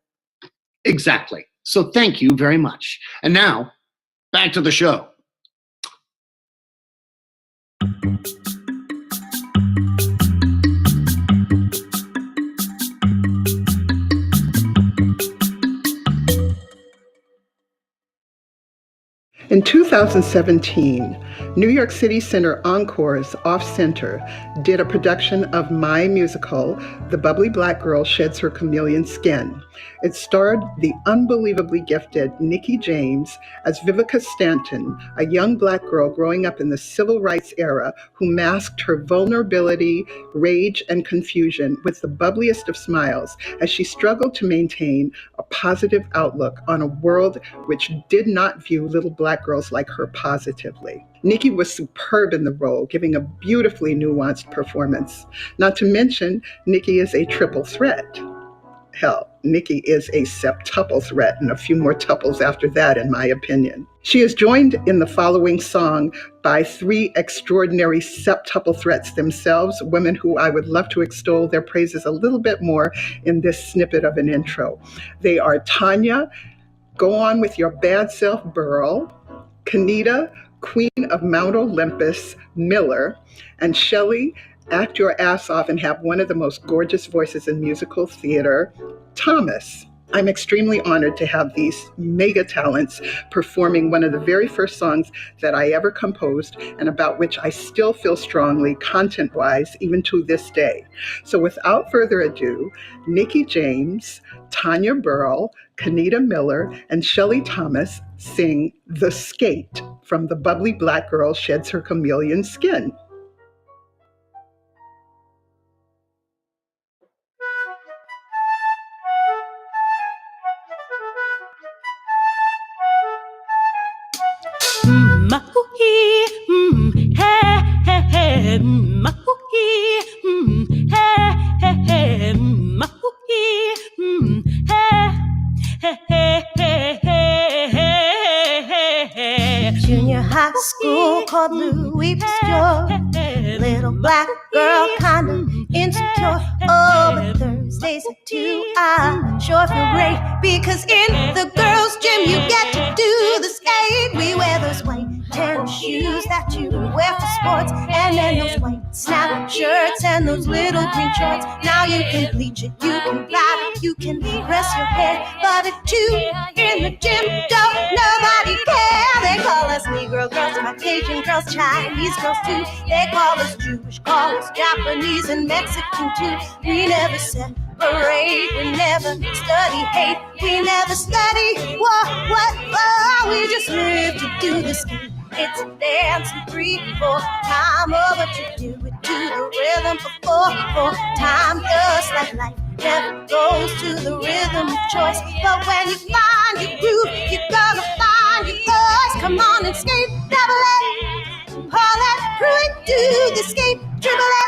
Exactly. So thank you very much. And now, back to the show. In 2017, New York City Center Encore's Off Center did a production of my musical, The Bubbly Black Girl Sheds Her Chameleon Skin. It starred the unbelievably gifted Nikki James as Vivica Stanton, a young Black girl growing up in the civil rights era who masked her vulnerability, rage, and confusion with the bubbliest of smiles as she struggled to maintain a positive outlook on a world which did not view little Black girls like her positively. Nikki was superb in the role, giving a beautifully nuanced performance. Not to mention, Nikki is a triple threat. Hell, Nikki is a septuple threat, and a few more tuples after that, in my opinion. She is joined in the following song by 3 extraordinary septuple threats themselves, women who I would love to extol their praises a little bit more in this snippet of an intro. They are Tanya, Go On With Your Bad Self, Burl, Kanita, Queen of Mount Olympus, Miller, and Shelley, act your ass off and have one of the most gorgeous voices in musical theater, Thomas. I'm extremely honored to have these mega talents performing one of the very first songs that I ever composed and about which I still feel strongly content-wise even to this day. So without further ado, Nikki James, Tanya Burrell, Kanita Miller, and Shelley Thomas sing The Skate from The Bubbly Black Girl Sheds Her Chameleon Skin. Ma-hoo-hee, hey, hey, hey, ma-hoo-hee, hey, hey, hey, ma-hoo-hee, hey, hey, hey, hey, hey, hey. Junior high school called Louis Pasteur. Little black girl, kind of insecure. Oh, but Thursdays at 2, I sure feel great, because in the girls' gym you get to do the skate. We wear those white tennis shoes that you wear for sports, and then those white snap shirts and those little green shorts. Now you can bleach it, you can ride it, you can press your hair, but at 2 in the gym, don't nobody care. They call us Negro girls, Caucasian girls, Chinese girls too. They call us Jewish, call us Japanese and Mexican too. We never separate, we never study hate, we never study what, we just live to do this. It's a dance and 3-4 time, oh, but you do it to the rhythm of 4-4 time, just like life never goes to the rhythm of choice. But when you find your groove, you're gonna find your voice. Come on and skate, double A, Paulette Pruitt, do the skate, dribble A,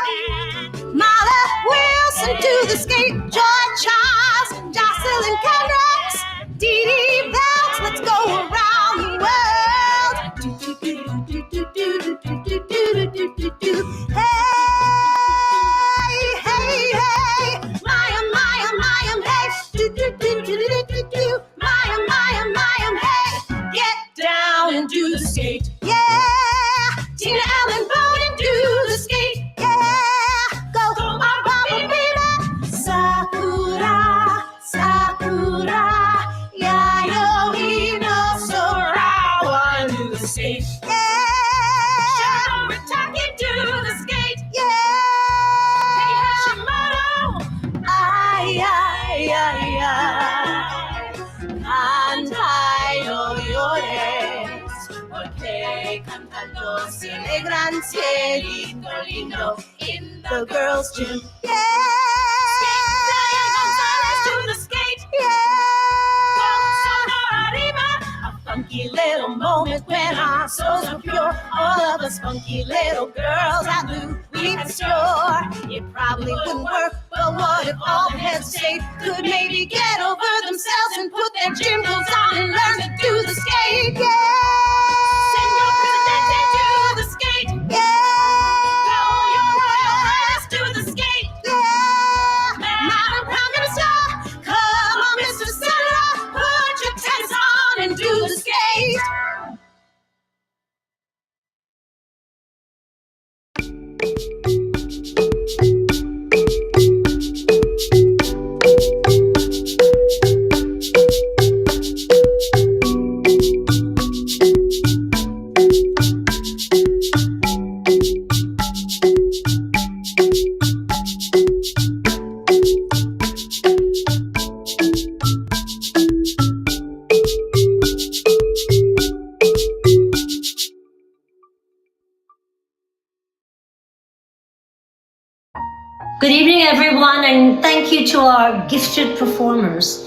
Marla Wilson, do the skate, Joy Charles, Jocelyn Kendricks, Dee Dee Belts, let's go around the world. Hey, hey, hey, Maya, hey, Maya, hey, get down and do the skate. Yeah, Tina Allen Bowden, do the skate. Yeah, go, baby. Sakura, Sakura, Yayo Ino Sorawa, do the skate. Cantando se alegran, cielito lindo in the girls' gym. Yeah, Gonzalez do the skate. Yeah, arriba, a funky little moment when our souls were pure. All of us funky little girls at Louis Pasteur. It probably wouldn't work, but what if all the heads of state could maybe get over themselves and put their gym clothes on and learn to do the skate? Yeah. Good evening, everyone, and thank you to our gifted performers.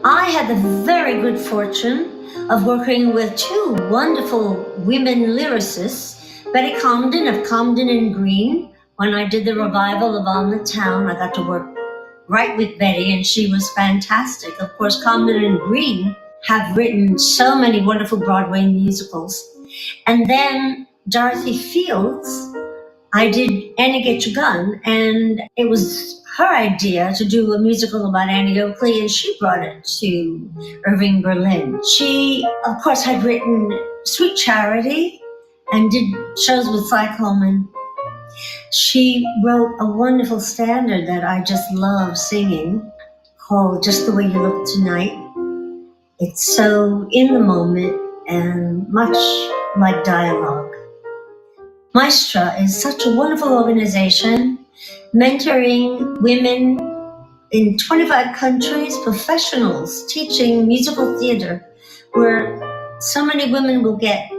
I had the very good fortune of working with 2 wonderful women lyricists, Betty Comden of Comden and Green. When I did the revival of On the Town, I got to work right with Betty, and she was fantastic. Of course, Comden and Green have written so many wonderful Broadway musicals. And then Dorothy Fields, I did Annie Get Your Gun, and it was her idea to do a musical about Annie Oakley, and she brought it to Irving Berlin. She, of course, had written Sweet Charity and did shows with Cy Coleman. She wrote a wonderful standard that I just love singing called Just the Way You Look Tonight. It's so in the moment and much like dialogue. Maestra is such a wonderful organization, mentoring women in 25 countries, professionals teaching musical theater, where so many women will get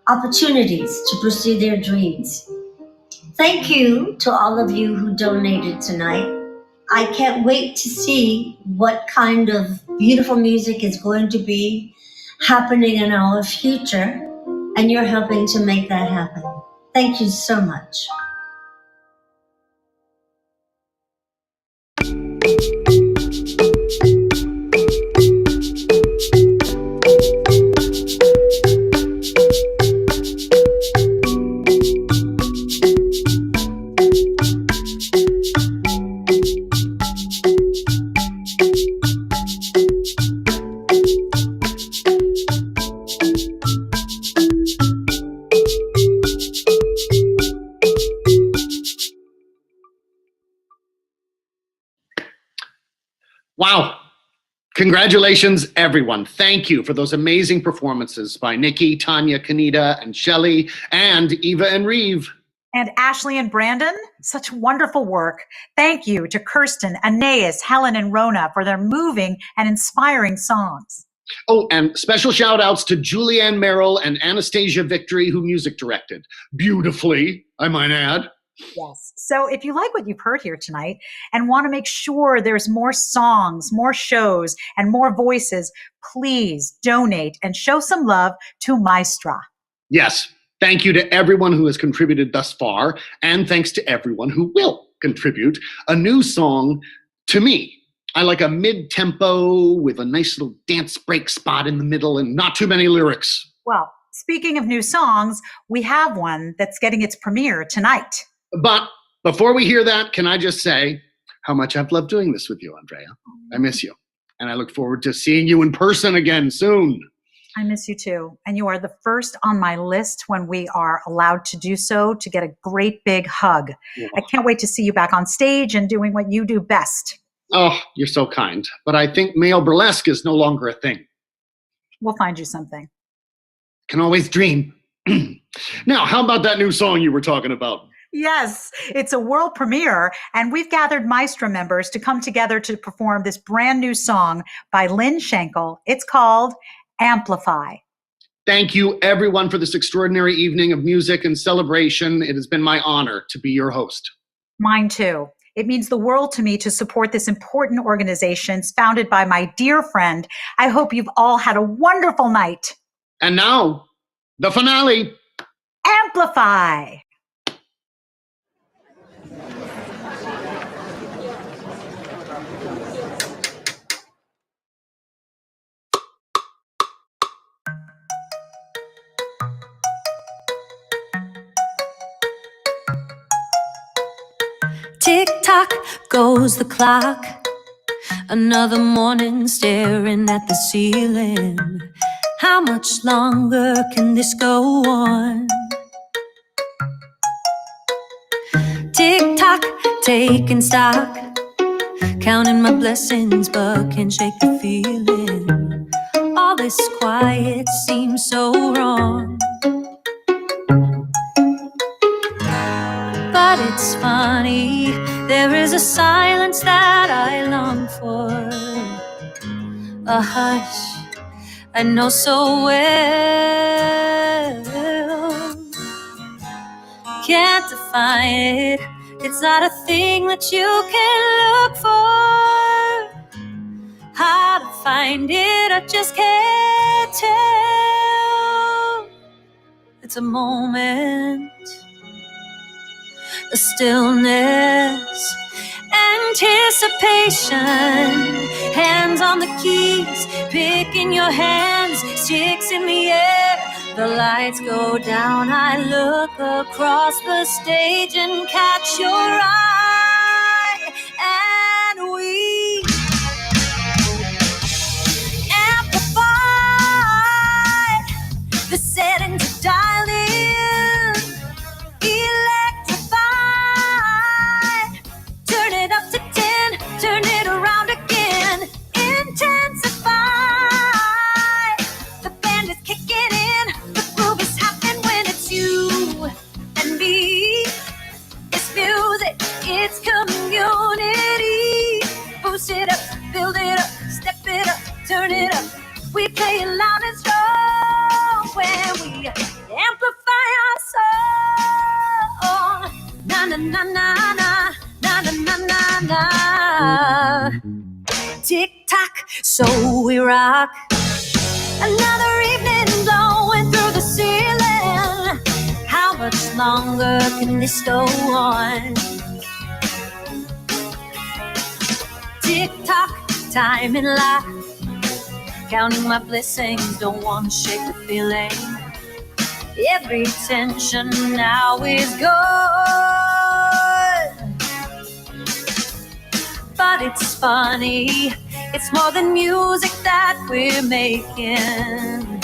opportunities to pursue their dreams. Thank you to all of you who donated tonight. I can't wait to see what kind of beautiful music is going to be happening in our future, and you're helping to make that happen. Thank you so much. Wow. Congratulations, everyone. Thank you for those amazing performances by Nikki, Tanya, Kanita, and Shelley, and Eva and Reeve. And Ashley and Brandon, such wonderful work. Thank you to Kirsten, Aeneas, Helen, and Rona for their moving and inspiring songs. Oh, and special shout outs to Julianne Merrill and Anastasia Victory, who music directed. Beautifully, I might add. Yes. So if you like what you've heard here tonight and want to make sure there's more songs, more shows, and more voices, please donate and show some love to Maestra. Yes. Thank you to everyone who has contributed thus far, and thanks to everyone who will contribute. A new song to me. I like a mid-tempo with a nice little dance break spot in the middle and not too many lyrics. Well, speaking of new songs, we have one that's getting its premiere tonight. But before we hear that, can I just say how much I've loved doing this with you, Andrea. I miss you. And I look forward to seeing you in person again soon. I miss you too. And you are the first on my list when we are allowed to do so, to get a great big hug. Yeah. I can't wait to see you back on stage and doing what you do best. Oh, you're so kind. But I think male burlesque is no longer a thing. We'll find you something. Can always dream. Now, how about that new song you were talking about? Yes, it's a world premiere, and we've gathered Maestra members to come together to perform this brand new song by Lynn Schenkel. It's called Amplify. Thank you, everyone, for this extraordinary evening of music and celebration. It has been my honor to be your host. Mine too. It means the world to me to support this important organization founded by my dear friend. I hope you've all had a wonderful night. And now, the finale. Amplify. Tick-tock goes the clock. Another morning staring at the ceiling. How much longer can this go on? Tick-tock, taking stock. Counting my blessings but can't shake the feeling. All this quiet seems so wrong. But it's funny, there is a silence that I long for. A hush I know so well. Can't define it, it's not a thing that you can look for. How to find it, I just can't tell. It's a moment, a stillness, anticipation. Hands on the keys, picking your hands, sticks in the air. The lights go down, I look across the stage and catch your eye. And we amplify the settings, dial in. So we rock. Another evening blowing through the ceiling. How much longer can this go on? Tick tock, time in life. Counting my blessings, don't want to shake the feeling. Every tension now is gone. But it's funny, it's more than music that we're making.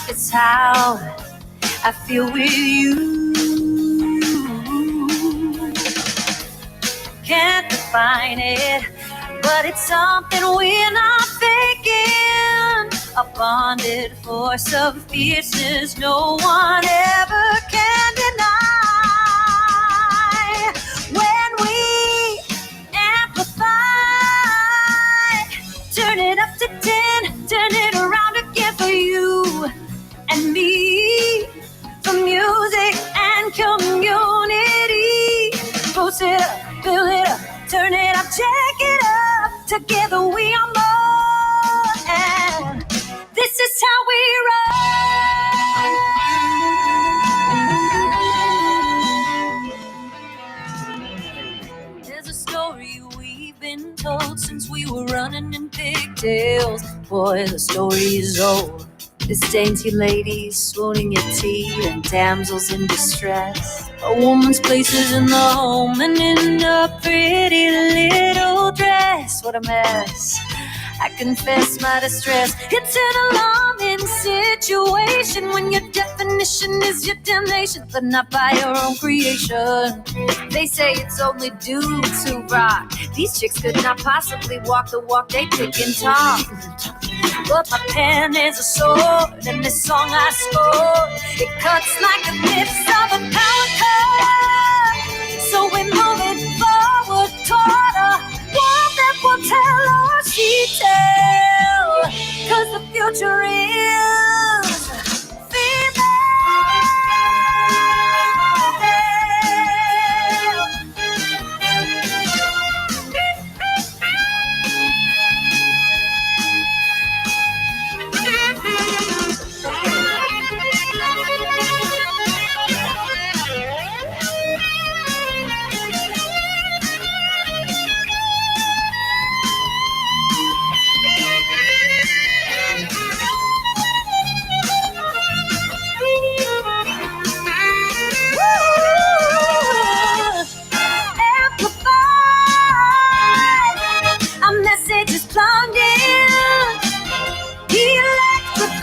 It's how I feel with you. Can't define it, but it's something we're not faking. A bonded force of fierceness no one ever can deny. When we amplify, turn it up to 10, turn it around again for you and me, for music and community. Post it up, fill it up, turn it up, check it up. Together we are more, and this is how we roll. There's a story we've been told since we were running in pigtails. Boy, the story is old. This dainty lady swooning at tea and damsels in distress. A woman's place is in the home and in a pretty little dress. What a mess. I confess my distress. It's an alarming situation when your definition is your damnation, but not by your own creation. They say it's only dudes who rock. These chicks could not possibly walk the walk they pick and talk. But my pen is a sword, and this song I scored, it cuts like the tips of a power cut. So we're moving forward toward a world that will tell us she tell. 'Cause the future is female. Plugged in, electrified.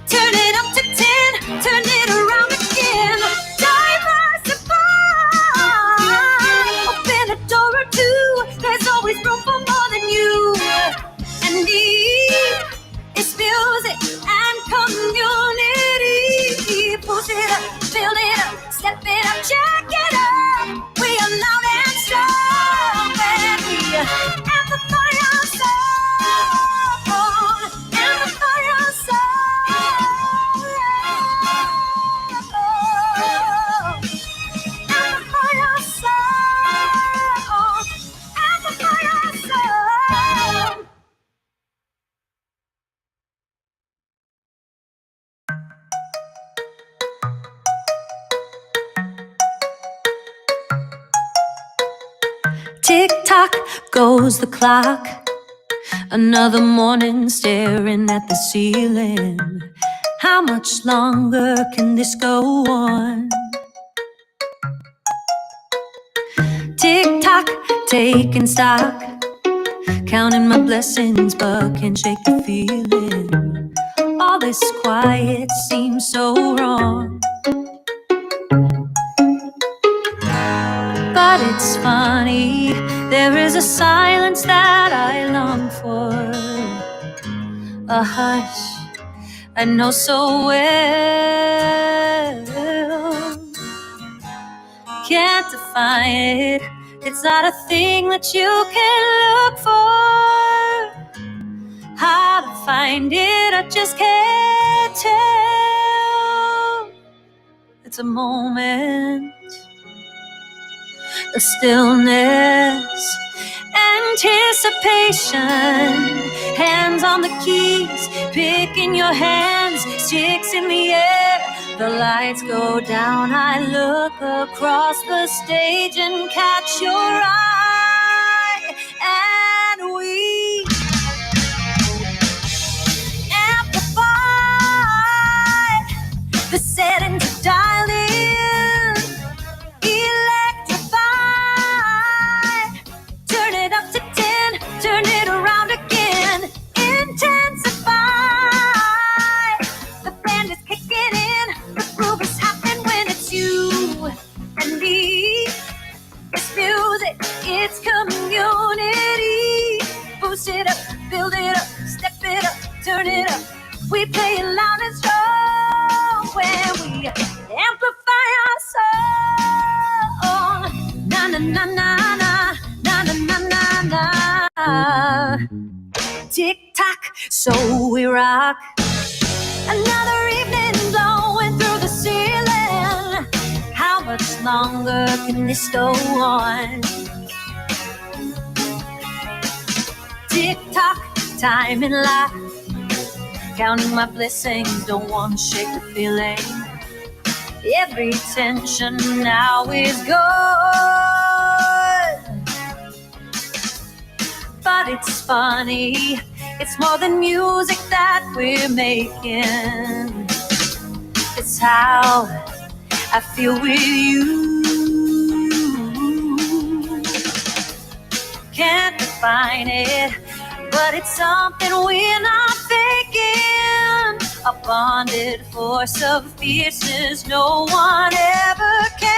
Turn it up to 10, turn it around again. Diversify. Open a door or two, there's always room for more than you and me. It's music and community. Push it up, build it up, step it up, check it up. We are loud and strong, baby. Amplify our song, amplify our song, amplify our song, amplify our song. Tick tock goes the clock. Another morning staring at the ceiling. How much longer can this go on? Tick tock, taking stock. Counting my blessings, but can't shake the feeling. All this quiet seems so wrong. But it's funny, there is a silence that I long for. A hush I know so well. Can't define it, it's not a thing that you can look for. How to find it, I just can't tell. It's a moment the stillness, anticipation, hands on the keys, picking your hands, sticks in the air. The lights go down, I look across the stage and catch your eye, and we amplify the setting to dial in, electrify, turn it up to 10, turn it around again, intensify, the band is kicking in, the groove is happening when it's you and me. It's music, it's community. Boost it up, build it up, step it up, turn it up. We play it loud and strong when we amplify our song. Na na na na na na na na na na. Tick tock, so we rock. Another evening blowing through the ceiling. How much longer can this go on? Tick tock, time in life. Counting my blessings, don't want to shake the feeling. Every tension now is gone. But it's funny, it's more than music that we're making. It's how I feel with you. Can't define it, but it's something we're not faking. A bonded force of fierceness no one ever can.